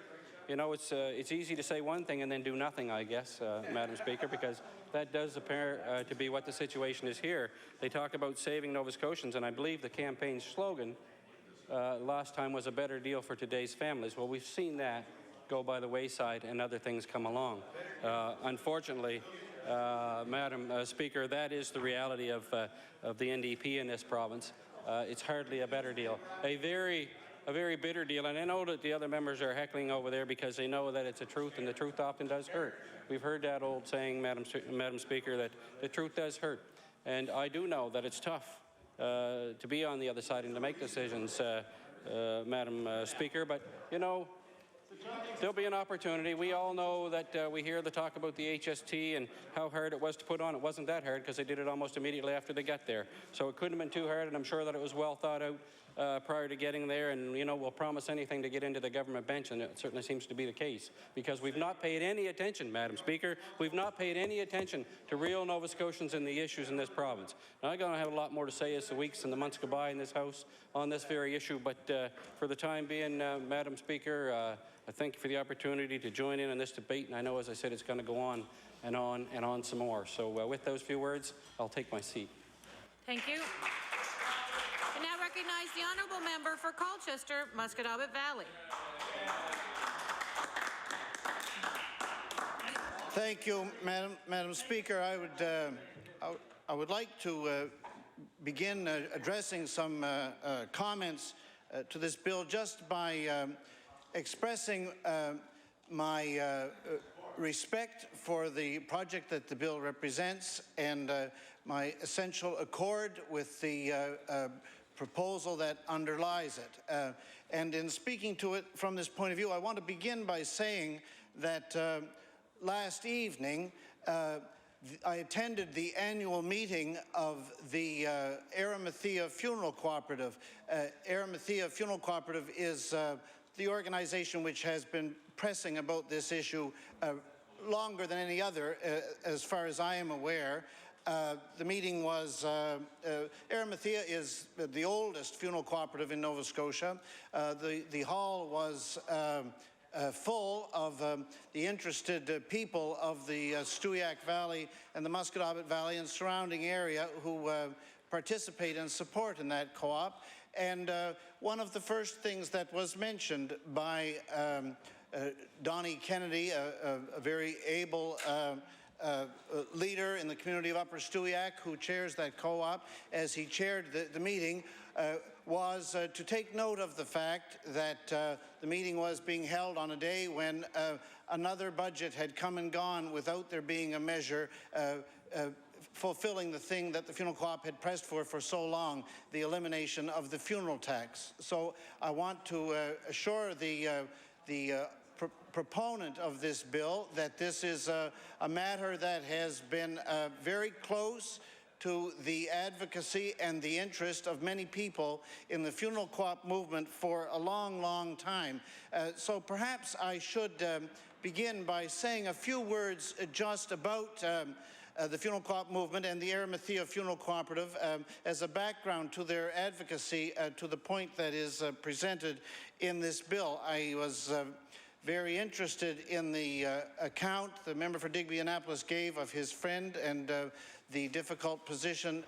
You know, it's easy to say one thing and then do nothing, I guess, Madam Speaker, because that does appear to be what the situation is here. They talk about saving Nova Scotians, and I believe the campaign slogan last time was a better deal for today's families. Well, we've seen that go by the wayside and other things come along. Unfortunately, Madam Speaker, that is the reality of the NDP in this province. It's hardly a better deal. A very bitter deal, and I know that the other members are heckling over there because they know that it's a truth, and the truth often does hurt. We've heard that old saying, Madam Speaker, that the truth does hurt. And I do know that it's tough to be on the other side and to make decisions, Madam Speaker, but, you know, there'll be an opportunity. We all know that we hear the talk about the HST and how hard it was to put on. It wasn't that hard because they did it almost immediately after they got there. So it couldn't have been too hard, and I'm sure that it was well thought out prior to getting there. And, you know, we'll promise anything to get into the government bench, and it certainly seems to be the case because we've not paid any attention, Madam Speaker. We've not paid any attention to real Nova Scotians and the issues in this province. Now, I'm going to have a lot more to say as the weeks and the months go by in this House on this very issue, but for the time being, Madam Speaker, I thank you for the opportunity to join in this debate, and I know, as I said, it's going to go on and on and on some more. So with those few words, I'll take my seat. Thank you. I now recognize the honourable member for Colchester, Musquodoboit Valley. Thank you, Madam Speaker. I would like to begin addressing some comments to this bill just by expressing my respect for the project that the bill represents and my essential accord with the proposal that underlies it. And in speaking to it from this point of view, I want to begin by saying that last evening I attended the annual meeting of the Arimathea Funeral Cooperative. Arimathea Funeral Cooperative is the organization which has been pressing about this issue longer than any other, as far as I am aware. The meeting was, Arimathea is the oldest funeral cooperative in Nova Scotia. The hall was full of the interested people of the Stewiacke Valley and the Musquodoboit Valley and surrounding area who participate and support in that co-op. And one of the first things that was mentioned by Donnie Kennedy, a very able leader in the community of Upper Stewiacke who chairs that co-op, as he chaired the meeting, was to take note of the fact that the meeting was being held on a day when another budget had come and gone without there being a measure fulfilling the thing that the funeral co-op had pressed for so long, the elimination of the funeral tax. So I want to assure the proponent of this bill that this is a matter that has been very close to the advocacy and the interest of many people in the funeral co-op movement for a long, long time. So perhaps I should begin by saying a few words just about the funeral co-op movement and the Arimathea Funeral Cooperative as a background to their advocacy to the point that is presented in this bill. I was very interested in the account the member for Digby-Annapolis gave of his friend and the difficult position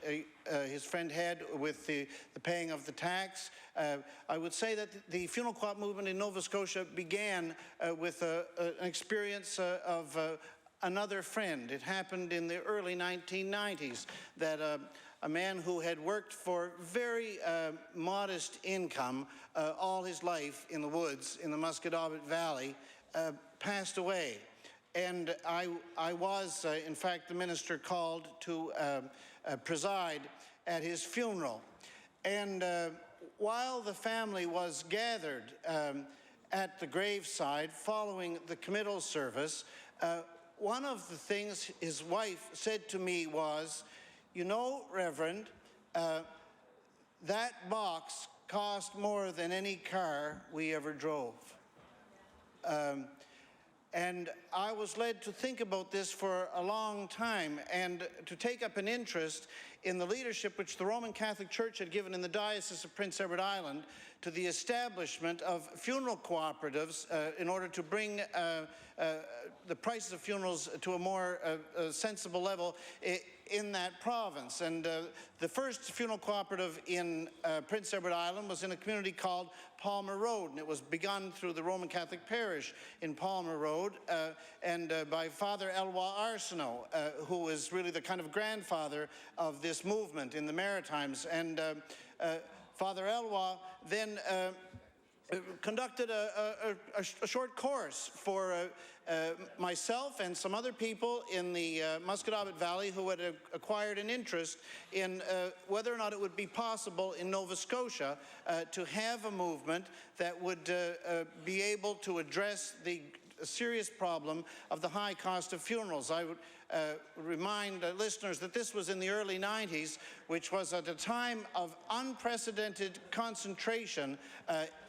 his friend had with the paying of the tax. I would say that the funeral co-op movement in Nova Scotia began with an experience of another friend. It happened in the early 1990s that a man who had worked for very modest income all his life in the woods in the Musquodoboit Valley passed away. And I was, in fact, the minister called to preside at his funeral. And while the family was gathered at the graveside following the committal service, one of the things his wife said to me was, "You know, Reverend, that box cost more than any car we ever drove." And I was led to think about this for a long time and to take up an interest in the leadership which the Roman Catholic Church had given in the Diocese of Prince Edward Island to the establishment of funeral cooperatives in order to bring the prices of funerals to a more sensible level in that province. And the first funeral cooperative in Prince Edward Island was in a community called Palmer Road, and it was begun through the Roman Catholic parish in Palmer Road and by Father Eloi Arsenault, who is really the kind of grandfather of this movement in the Maritimes. And Father Eloi then conducted a short course for myself and some other people in the Musquodoboit Valley who had acquired an interest in whether or not it would be possible in Nova Scotia to have a movement that would be able to address the serious problem of the high cost of funerals. I would remind listeners that this was in the early 90s, which was at a time of unprecedented concentration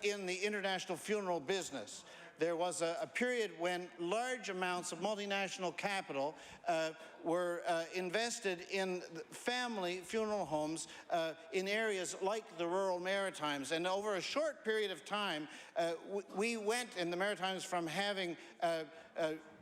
in the international funeral business. There was a period when large amounts of multinational capital were invested in family funeral homes in areas like the rural Maritimes. And over a short period of time, we went in the Maritimes from having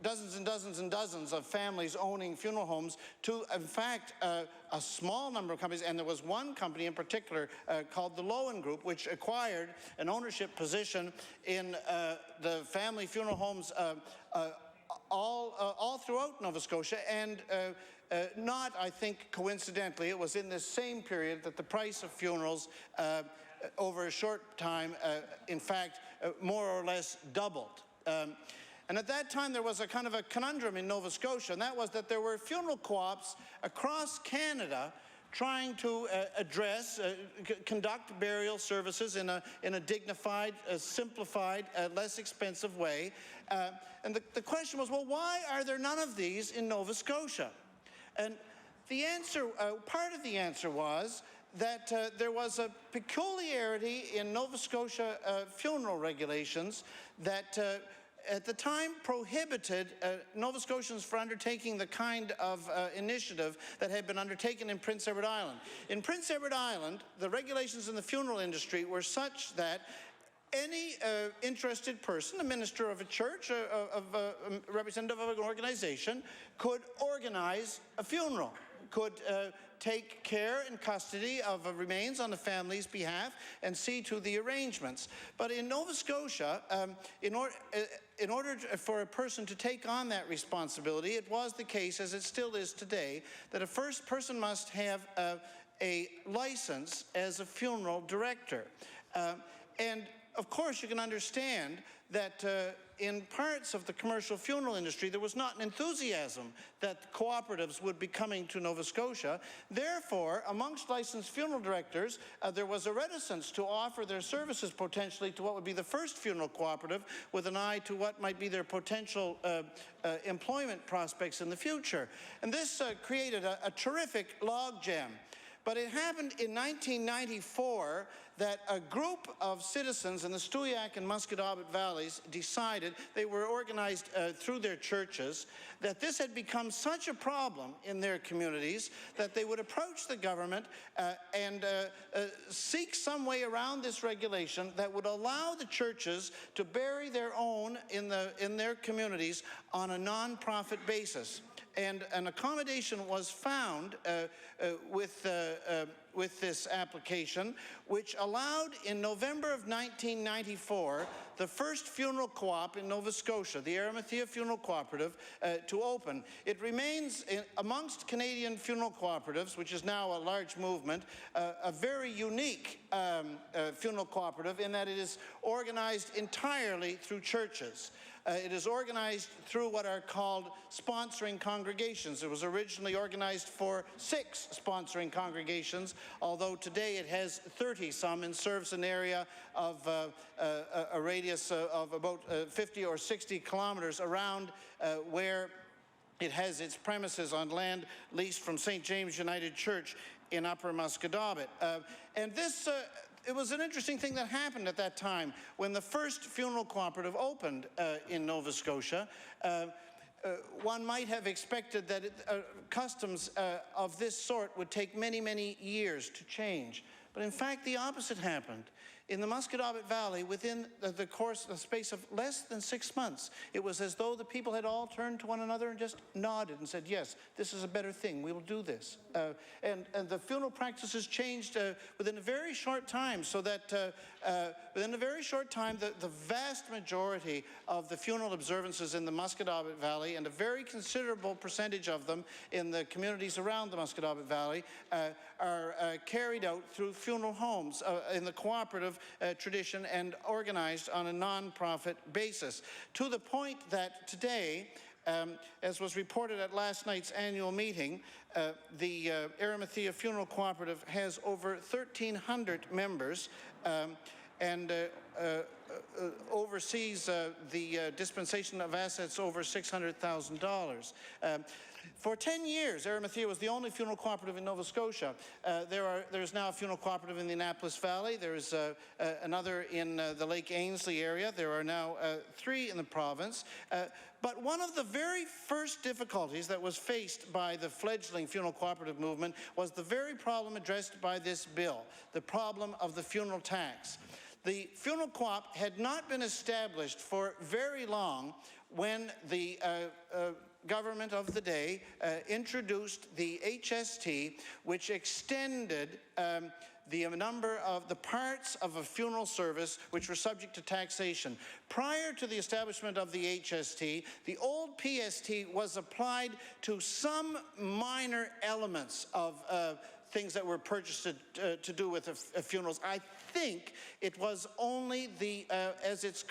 dozens and dozens and dozens of families owning funeral homes to, in fact, a small number of companies, and there was one company in particular called the Lowen Group, which acquired an ownership position in the family funeral homes all throughout Nova Scotia, and not, I think, coincidentally, it was in this same period that the price of funerals over a short time, in fact, more or less doubled. And at that time, there was a kind of a conundrum in Nova Scotia, and that was that there were funeral co-ops across Canada trying to conduct burial services in a dignified, simplified, less expensive way. And the question was, well, why are there none of these in Nova Scotia? And the answer, part of the answer was that there was a peculiarity in Nova Scotia funeral regulations that at the time prohibited Nova Scotians from undertaking the kind of initiative that had been undertaken in Prince Edward Island. In Prince Edward Island, the regulations in the funeral industry were such that any interested person, a minister of a church, a representative of an organization, could organize a funeral, could take care and custody of remains on the family's behalf and see to the arrangements. But in Nova Scotia, in order for a person to take on that responsibility, it was the case, as it still is today, that a first person must have a license as a funeral director. And of course, you can understand that in parts of the commercial funeral industry, there was not an enthusiasm that cooperatives would be coming to Nova Scotia. Therefore, amongst licensed funeral directors, there was a reticence to offer their services potentially to what would be the first funeral cooperative with an eye to what might be their potential employment prospects in the future. And this created a terrific logjam. But it happened in 1994 that a group of citizens in the Stewiacke and Musquodoboit valleys decided, they were organized through their churches, that this had become such a problem in their communities that they would approach the government and seek some way around this regulation that would allow the churches to bury their own in their communities on a non-profit basis. And an accommodation was found with this application, which allowed in November of 1994 the first funeral co-op in Nova Scotia, the Arimathea Funeral Cooperative, to open. It remains amongst Canadian funeral cooperatives, which is now a large movement, a very unique funeral cooperative in that it is organized entirely through churches. It is organized through what are called sponsoring congregations. It was originally organized for 6 sponsoring congregations, although today it has 30-some and serves an area of a radius of about 50 or 60 kilometers around where it has its premises on land leased from St. James United Church in Upper Musquodoboit. And this it was an interesting thing that happened at that time when the first funeral cooperative opened in Nova Scotia. One might have expected that customs of this sort would take many, many years to change. But in fact, the opposite happened. In the Musquodoboit Valley, within the space of less than 6 months, it was as though the people had all turned to one another and just nodded and said, yes, this is a better thing, we will do this. And the funeral practices changed within a very short time, so that within a very short time, the vast majority of the funeral observances in the Musquodoboit Valley, and a very considerable percentage of them in the communities around the Musquodoboit Valley, are carried out through funeral homes in the cooperative tradition and organized on a non-profit basis, to the point that today, as was reported at last night's annual meeting, the Arimathea Funeral Cooperative has over 1,300 members and oversees the dispensation of assets over $600,000. For 10 years, Arimathea was the only funeral cooperative in Nova Scotia. There's now a funeral cooperative in the Annapolis Valley. There's another in the Lake Ainsley area. There are now 3 in the province. But one of the very first difficulties that was faced by the fledgling funeral cooperative movement was the very problem addressed by this bill, the problem of the funeral tax. The funeral co-op had not been established for very long when the government of the day introduced the HST, which extended the number of the parts of a funeral service which were subject to taxation. Prior to the establishment of the HST, the old PST was applied to some minor elements of things that were purchased to do with funerals. I think it was only the, as it's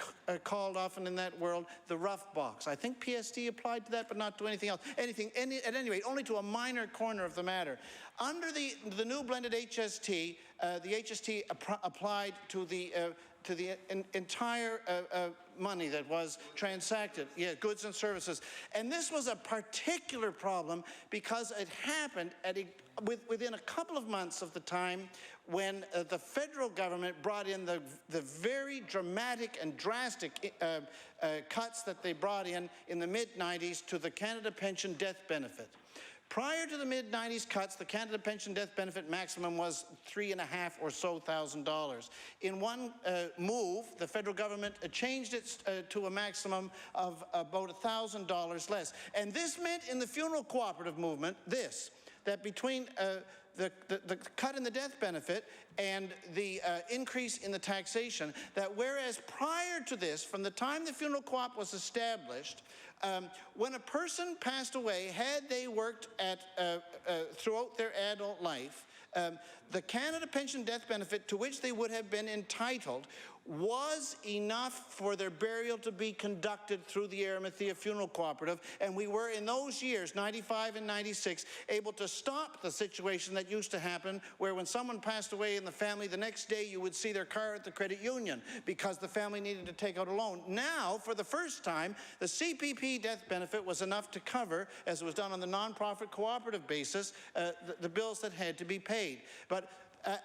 called often in that world, the rough box. I think PST applied to that, but not to anything else. At any rate, only to a minor corner of the matter. Under the new blended HST, the HST applied to the entire money that was transacted, goods and services. And this was a particular problem because it happened within a couple of months of the time when the federal government brought in the very dramatic and drastic cuts that they brought in the mid-90s to the Canada Pension Death Benefit. Prior to the mid-90s cuts, the Canada Pension Death Benefit maximum was $3,500 or so. In one move, the federal government changed it to a maximum of about $1,000 less. And this meant in the funeral cooperative movement, that between the cut in the death benefit and the increase in the taxation, that whereas prior to this, from the time the funeral co-op was established, when a person passed away, had they worked throughout their adult life, the Canada Pension Death Benefit to which they would have been entitled was enough for their burial to be conducted through the Arimathea Funeral Cooperative, and we were in those years, 95 and 96, able to stop the situation that used to happen where when someone passed away in the family, the next day you would see their car at the credit union because the family needed to take out a loan. Now, for the first time, the CPP death benefit was enough to cover, as it was done on the non-profit cooperative basis, the bills that had to be paid. But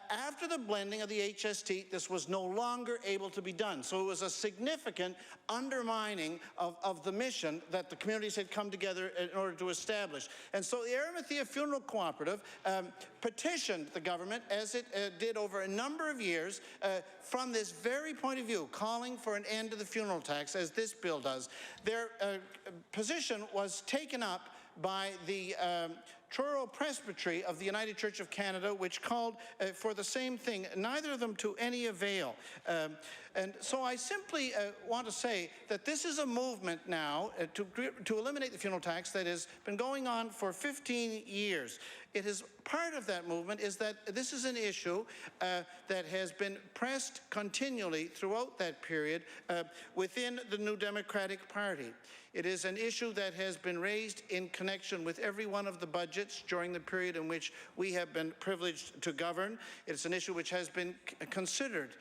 after the blending of the HST, this was no longer able to be done. So it was a significant undermining of the mission that the communities had come together in order to establish. And so the Arimathea Funeral Cooperative petitioned the government, as it did over a number of years, from this very point of view, calling for an end to the funeral tax, as this bill does. Their position was taken up by the Truro Presbytery of the United Church of Canada, which called for the same thing, neither of them to any avail. And so I simply want to say that this is a movement now to eliminate the funeral tax that has been going on for 15 years. It is part of that movement is that this is an issue that has been pressed continually throughout that period within the New Democratic Party. It is an issue that has been raised in connection with every one of the budgets during the period in which we have been privileged to govern. It's an issue which has been considered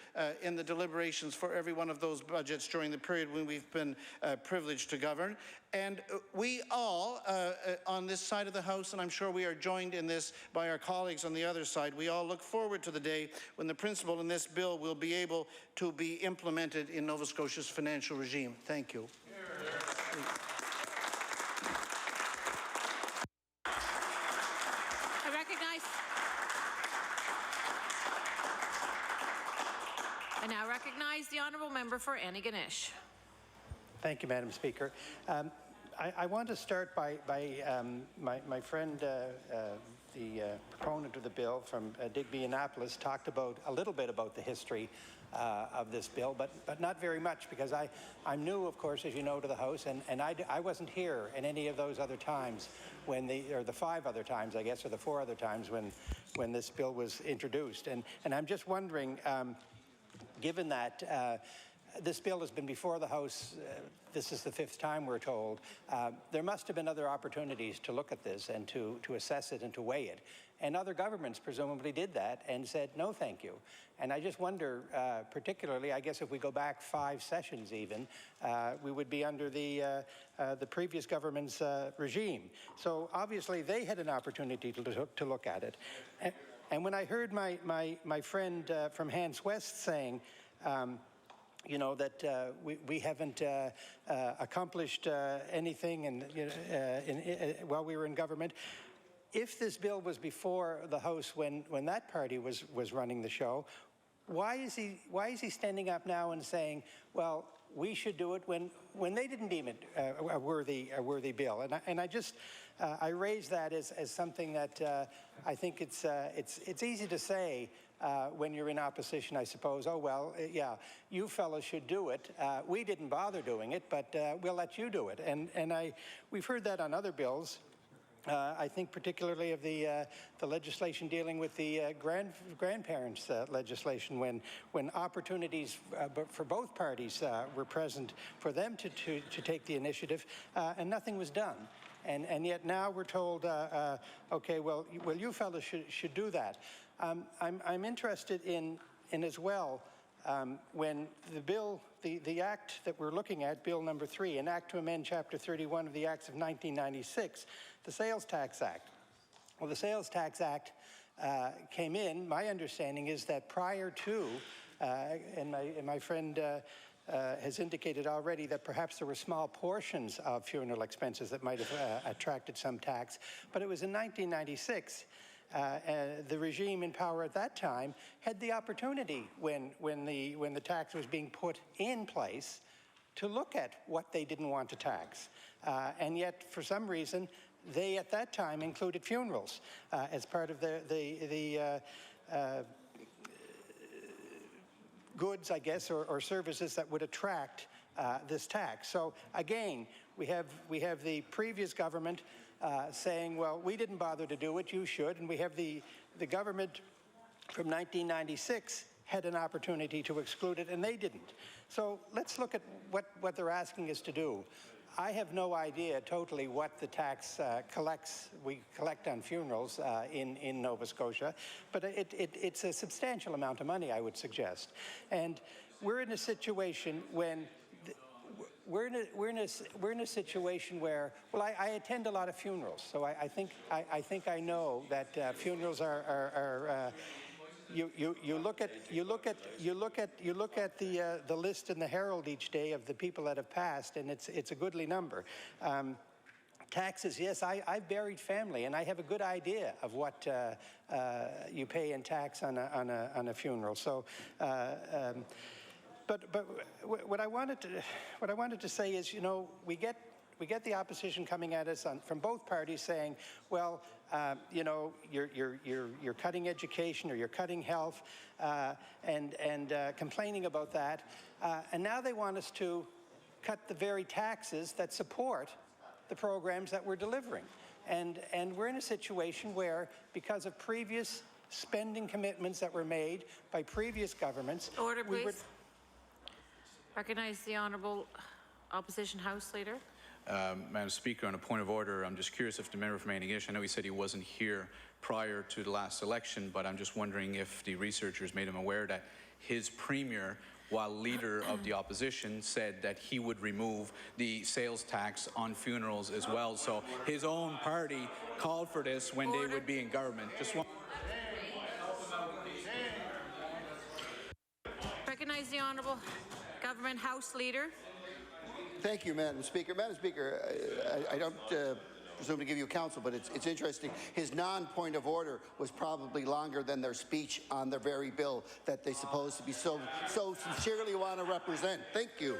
in the deliberations for every one of those budgets during the period when we've been privileged to govern. And we all, on this side of the House, and I'm sure we are joined in this by our colleagues on the other side, we all look forward to the day when the principle in this bill will be able to be implemented in Nova Scotia's financial regime. Thank you. I now recognize the honourable member for Antigonish. Thank you, Madam Speaker. I want to start by my friend, the proponent of the bill from Digby, Annapolis, talked about a little bit about the history of this bill, but not very much, because I'm new, of course, as you know, to the House, and I wasn't here in any of those other times when or the 5 other times, I guess, or the 4 other times when this bill was introduced. And I'm just wondering, given that this bill has been before the House, this is the 5th time we're told, there must have been other opportunities to look at this and to assess it and to weigh it. And other governments presumably did that and said, no, thank you. And I just wonder, particularly, I guess if we go back 5 sessions even, we would be under the previous government's regime. So obviously they had an opportunity to look at it. And when I heard my friend from Hans West saying, you know, that we haven't accomplished anything while we were in government. If this bill was before the House when that party was running the show, why is he standing up now and saying, well, we should do it when they didn't deem it a worthy bill? And I just I raise that as something that I think it's easy to say when you're in opposition, I suppose. Oh well, yeah, you fellas should do it. We didn't bother doing it, but we'll let you do it. And we've heard that on other bills. I think particularly of the legislation dealing with the grandparents legislation, when opportunities for both parties were present for them to take the initiative, and nothing was done. And yet now we're told, okay, well, you fellas should do that. I'm interested in as well, when the bill, the act that we're looking at, Bill number 3, an act to amend Chapter 31 of the Acts of 1996, the Sales Tax Act. Well, the Sales Tax Act came in. My understanding is that prior to, and my friend has indicated already that perhaps there were small portions of funeral expenses that might have attracted some tax, but it was in 1996. The regime in power at that time had the opportunity when the tax was being put in place to look at what they didn't want to tax. And yet, for some reason, they at that time included funerals as part of the goods, I guess, or services that would attract this tax. So again, we have the previous government saying, well, we didn't bother to do it, you should, and we have the government from 1996 had an opportunity to exclude it, and they didn't. So let's look at what they're asking us to do. I have no idea totally what the tax we collect on funerals in Nova Scotia, but it's a substantial amount of money, I would suggest. And we're in a situation when we're in a situation where, well, I attend a lot of funerals, so I think I know that funerals are you look at the list in the Herald each day of the people that have passed, and it's a goodly number. Taxes, yes, I've buried family, and I have a good idea of what you pay in tax on a funeral. So. But what I wanted to say is, you know, we get the opposition coming at us from both parties saying, well, you know, you're cutting education or you're cutting health, and complaining about that, and now they want us to cut the very taxes that support the programs that we're delivering, and we're in a situation where, because of previous spending commitments that were made by previous governments, order, please. Recognize the Honourable Opposition House Leader. Madam Speaker, on a point of order, I'm just curious if the member from Antigonish, I know he said he wasn't here prior to the last election, but I'm just wondering if the researchers made him aware that his premier, while leader of the opposition, said that he would remove the sales tax on funerals as well. So his own party called for this when they would be in government. Just one. Recognize the Honourable Government House Leader. Thank you, Madam Speaker. Madam Speaker, I don't presume to give you counsel, but it's interesting. His non-point of order was probably longer than their speech on the very bill that they supposed to be so sincerely want to represent. Thank you.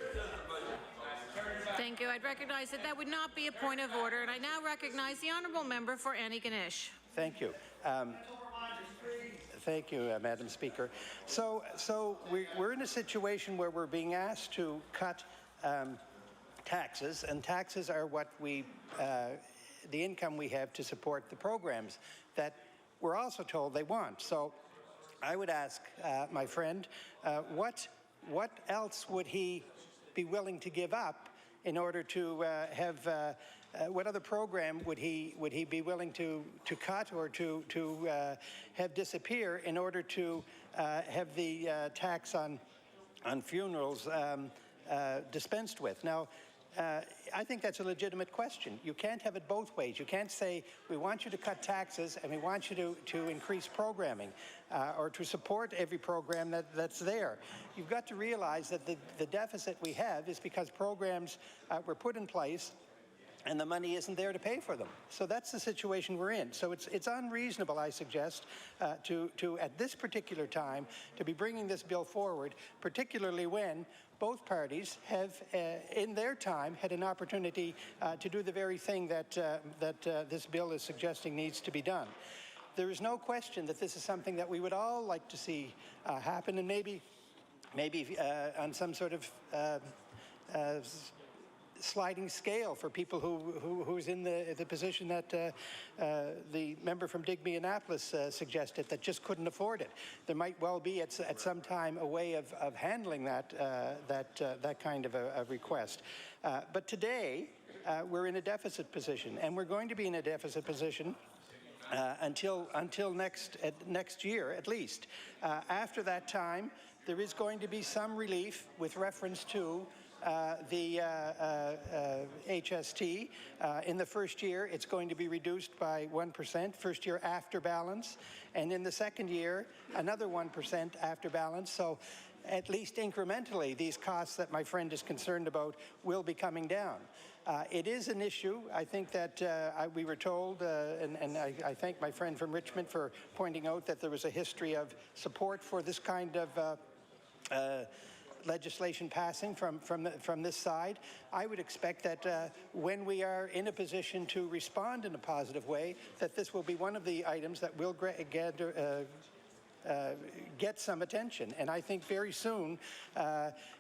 Thank you. I'd recognize that would not be a point of order, and I now recognize the Honourable Member for Antigonish. Thank you. Thank you, Madam Speaker. So we're in a situation where we're being asked to cut taxes, and taxes are what we, the income we have to support the programs that we're also told they want. So I would ask my friend, what else would he be willing to give up in order to have, what other program would he be willing to cut or to have disappear in order to have the tax on funerals dispensed with? Now, I think that's a legitimate question. You can't have it both ways. You can't say, we want you to cut taxes and we want you to increase programming or to support every program that's there. You've got to realize that the deficit we have is because programs were put in place and the money isn't there to pay for them. So that's the situation we're in. So it's unreasonable, I suggest, to at this particular time, to be bringing this bill forward, particularly when both parties have, in their time, had an opportunity to do the very thing that this bill is suggesting needs to be done. There is no question that this is something that we would all like to see happen, and maybe on some sort of sliding scale for people who's in the position that the member from Digby Annapolis suggested, that just couldn't afford it. There might well be at some time a way of handling that kind of a request. But today we're in a deficit position, and we're going to be in a deficit position until next year at least. After that time, there is going to be some relief with reference to the HST. In the first year, it's going to be reduced by 1%, first year after balance, and in the second year, another 1% after balance. So at least incrementally, these costs that my friend is concerned about will be coming down. It is an issue. I think that we were told, and I thank my friend from Richmond for pointing out that there was a history of support for this kind of legislation passing from this side. I would expect that when we are in a position to respond in a positive way, that this will be one of the items that will get some attention. And I think very soon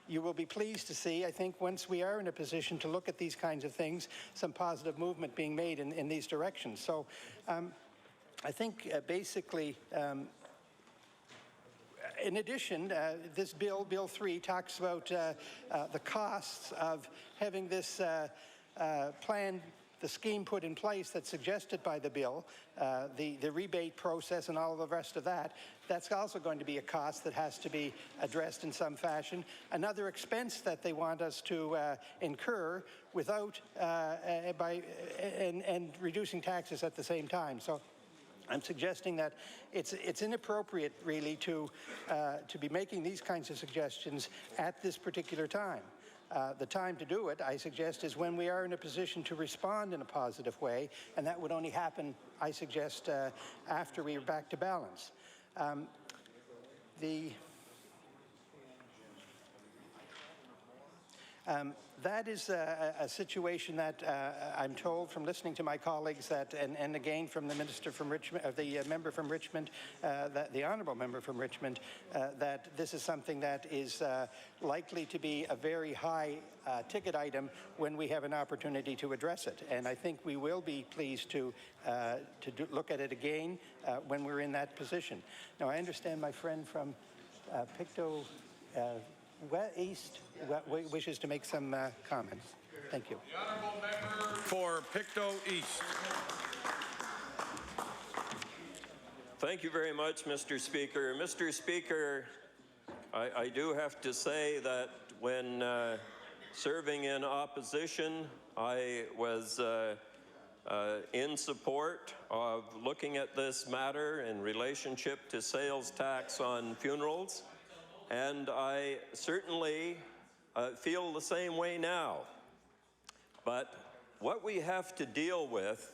you will be pleased to see, I think once we are in a position to look at these kinds of things, some positive movement being made in these directions. So I think basically, in addition, this bill, Bill 3, talks about the costs of having this plan, the scheme put in place that's suggested by the bill, the rebate process and all the rest of that. That's also going to be a cost that has to be addressed in some fashion. Another expense that they want us to incur without and reducing taxes at the same time. So I'm suggesting that it's inappropriate, really, to be making these kinds of suggestions at this particular time. The time to do it, I suggest, is when we are in a position to respond in a positive way, and that would only happen, I suggest, after we are back to balance. That is a situation that I'm told from listening to my colleagues that, and again from the minister from Richmond, the member from Richmond, the honourable member from Richmond, that this is something that is likely to be a very high ticket item when we have an opportunity to address it. And I think we will be pleased to look at it again when we're in that position. Now, I understand my friend from Pictou East wishes to make some comments. Thank you. The honourable member for Pictou East. Thank you very much, Mr. Speaker. Mr. Speaker, I do have to say that when serving in opposition, I was in support of looking at this matter in relationship to sales tax on funerals, and I certainly feel the same way now. But what we have to deal with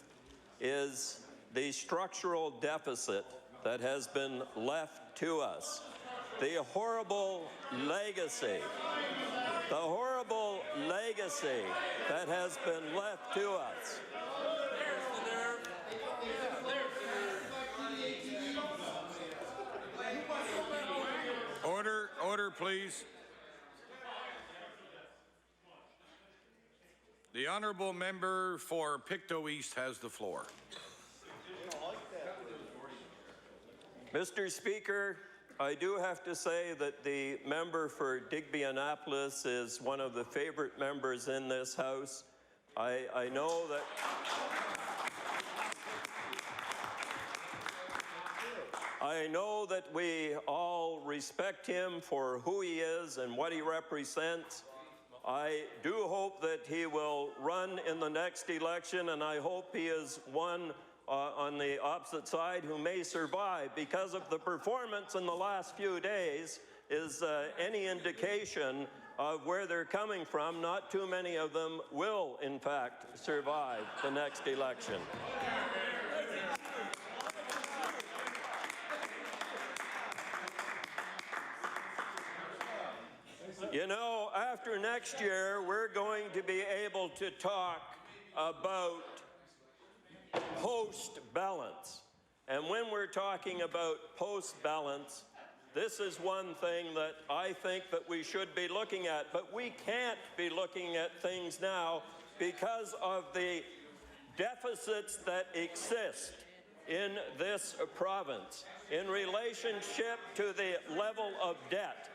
is the structural deficit that has been left to us, the horrible legacy that has been left to us. Order, please. The honourable member for Pictou East has the floor. Mr. Speaker, I do have to say that the member for Digby-Annapolis is one of the favorite members in this House. I know that we all respect him for who he is and what he represents. I do hope that he will run in the next election, and I hope he is one on the opposite side who may survive. Because of the performance in the last few days is any indication of where they're coming from. Not too many of them will, in fact, survive the next election. You know, after next year, we're going to be able to talk about post-balance. And when we're talking about post-balance, this is one thing that I think that we should be looking at. But we can't be looking at things now because of the deficits that exist in this province in relationship to the level of debt.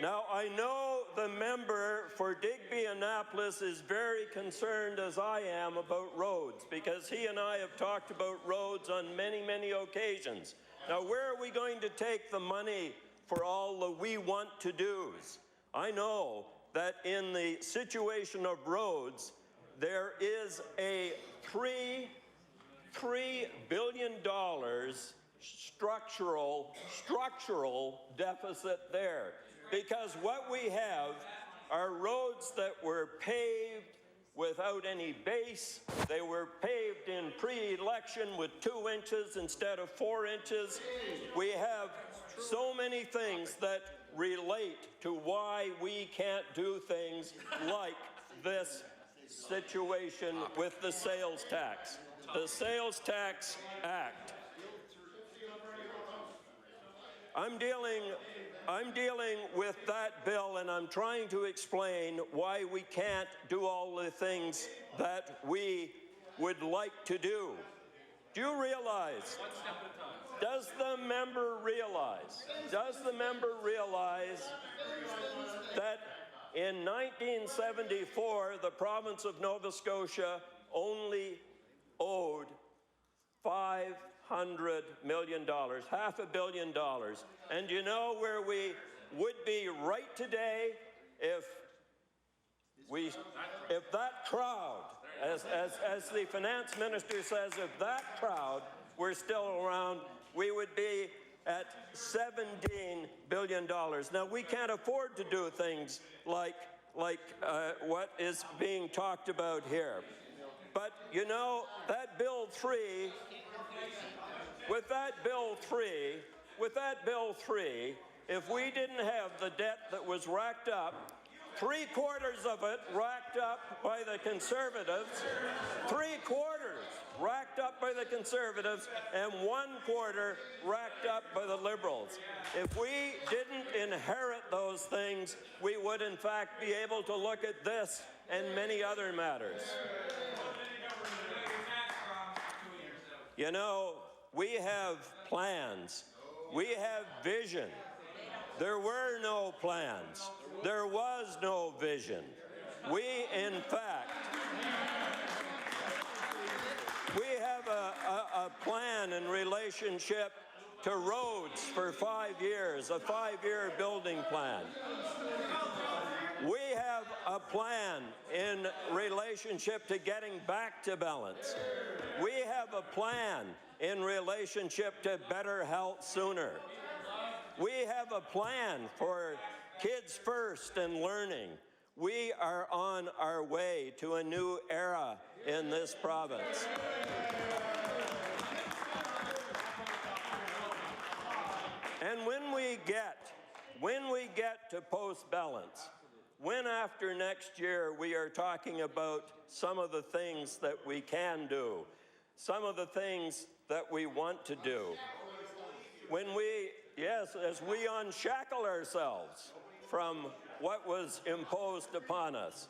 Now, I know the member for Digby-Annapolis is very concerned, as I am, about roads, because he and I have talked about roads on many, many occasions. Now, where are we going to take the money for all the we want to do's? I know that in the situation of roads, there is a $3 billion structural deficit there. Because what we have are roads that were paved without any base. They were paved in pre-election with 2 inches instead of 4 inches. We have so many things that relate to why we can't do things like this situation with the Sales Tax. The Sales Tax Act. I'm dealing with that bill, and I'm trying to explain why we can't do all the things that we would like to do. Do you realize? Does the member realize that in 1974, the province of Nova Scotia only owed $500 million, $500 million. And you know where we would be right today if that crowd, as the finance minister says, if that crowd were still around, we would be at $17 billion. Now, we can't afford to do things like what is being talked about here. But, you know, that Bill 3, with that Bill 3, if we didn't have the debt that was racked up, 3/4 of it racked up by the Conservatives, 3/4 racked up by the Conservatives, and 1/4 racked up by the Liberals. If we didn't inherit those things, we would in fact be able to look at this and many other matters. You know, we have plans. We have vision. There were no plans. There was no vision. We, in fact, a plan in relationship to roads for 5 years, a 5-year building plan. We have a plan in relationship to getting back to balance. We have a plan in relationship to better health sooner. We have a plan for kids first and learning. We are on our way to a new era in this province. And when we get to post-balance, when after next year we are talking about some of the things that we can do, some of the things that we want to do, when we, yes, as we unshackle ourselves from what was imposed upon us,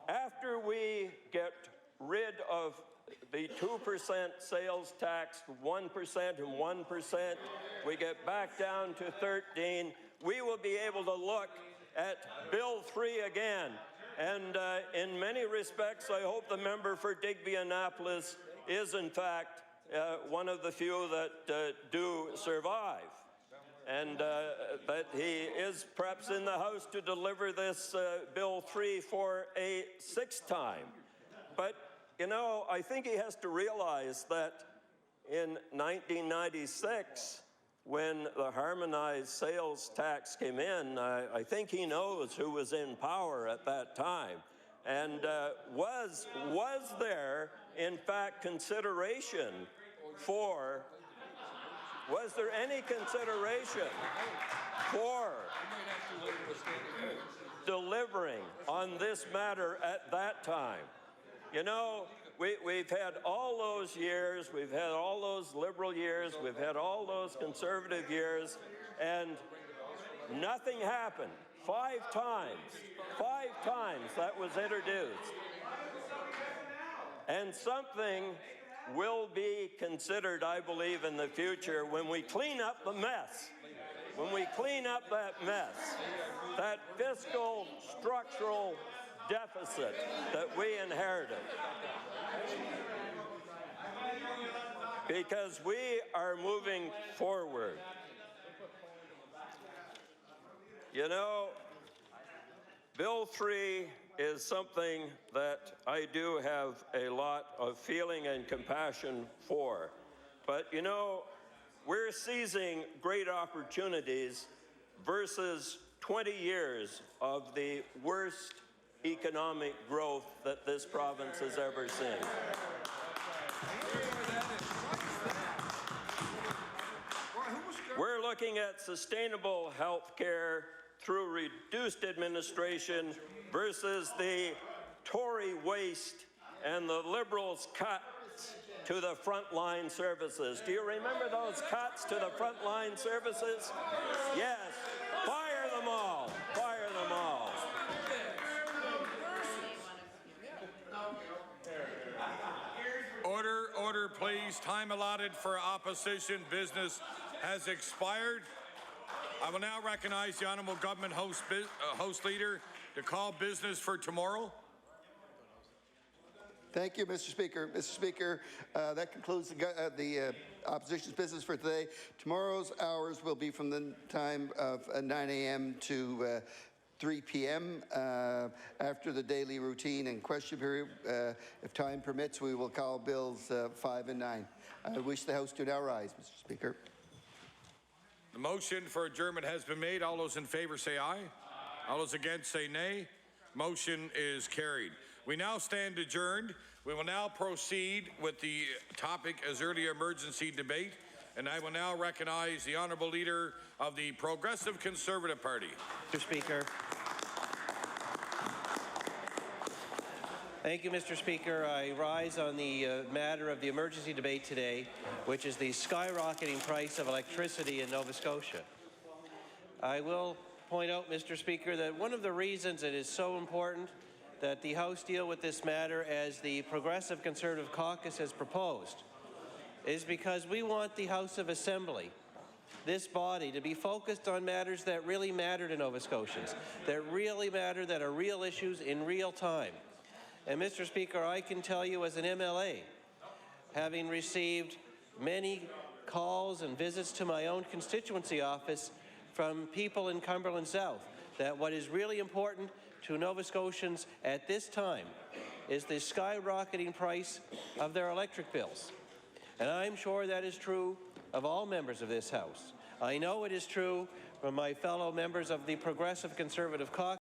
after we get rid of the 2% sales tax, 1% and 1%, we get back down to 13, we will be able to look at Bill 3 again. And in many respects, I hope the member for Digby-Annapolis is, in fact, one of the few that do survive. And that he is perhaps in the House to deliver this Bill 3 for a 6th time. But, you know, I think he has to realize that in 1996, when the harmonized sales tax came in, I think he knows who was in power at that time. And was there, in fact, consideration for, was there any consideration for delivering on this matter at that time? You know, we've had all those years, we've had all those Liberal years, we've had all those Conservative years, and nothing happened. 5 times that was introduced. And something will be considered, I believe, in the future when we clean up the mess. When we clean up that mess, that fiscal structural deficit that we inherited. Because we are moving forward. You know, Bill 3 is something that I do have a lot of feeling and compassion for. But, you know, we're seizing great opportunities versus 20 years of the worst economic growth that this province has ever seen. We're looking at sustainable health care through reduced administration versus the Tory waste and the Liberals' cuts to the frontline services. Do you remember those cuts to the frontline services? Yes. Fire them all. Fire them all. Order, order, please. Time allotted for opposition business has expired. I will now recognize the Honourable Government House Leader to call business for tomorrow. Thank you, Mr. Speaker. Mr. Speaker, that concludes the opposition's business for today. Tomorrow's hours will be from the time of 9 a.m. to 3 p.m. After the daily routine and question period. If time permits, we will call bills 5 and 9. I wish the House to now rise, Mr. Speaker. The motion for adjournment has been made. All those in favour say aye. All those against say nay. Motion is carried. We now stand adjourned. We will now proceed with the topic as earlier emergency debate, and I will now recognize the Honourable Leader of the Progressive Conservative Party. Mr. Speaker. Thank you, Mr. Speaker. I rise on the matter of the emergency debate today, which is the skyrocketing price of electricity in Nova Scotia. I will point out, Mr. Speaker, that one of the reasons it is so important that the House deal with this matter as the Progressive Conservative Caucus has proposed is because we want the House of Assembly, this body, to be focused on matters that really matter to Nova Scotians, that really matter, that are real issues in real time. And Mr. Speaker, I can tell you as an MLA having received many calls and visits to my own constituency office from people in Cumberland South, that what is really important to Nova Scotians at this time is the skyrocketing price of their electric bills. And I'm sure that is true of all members of this House. I know it is true from my fellow members of the Progressive Conservative Caucus.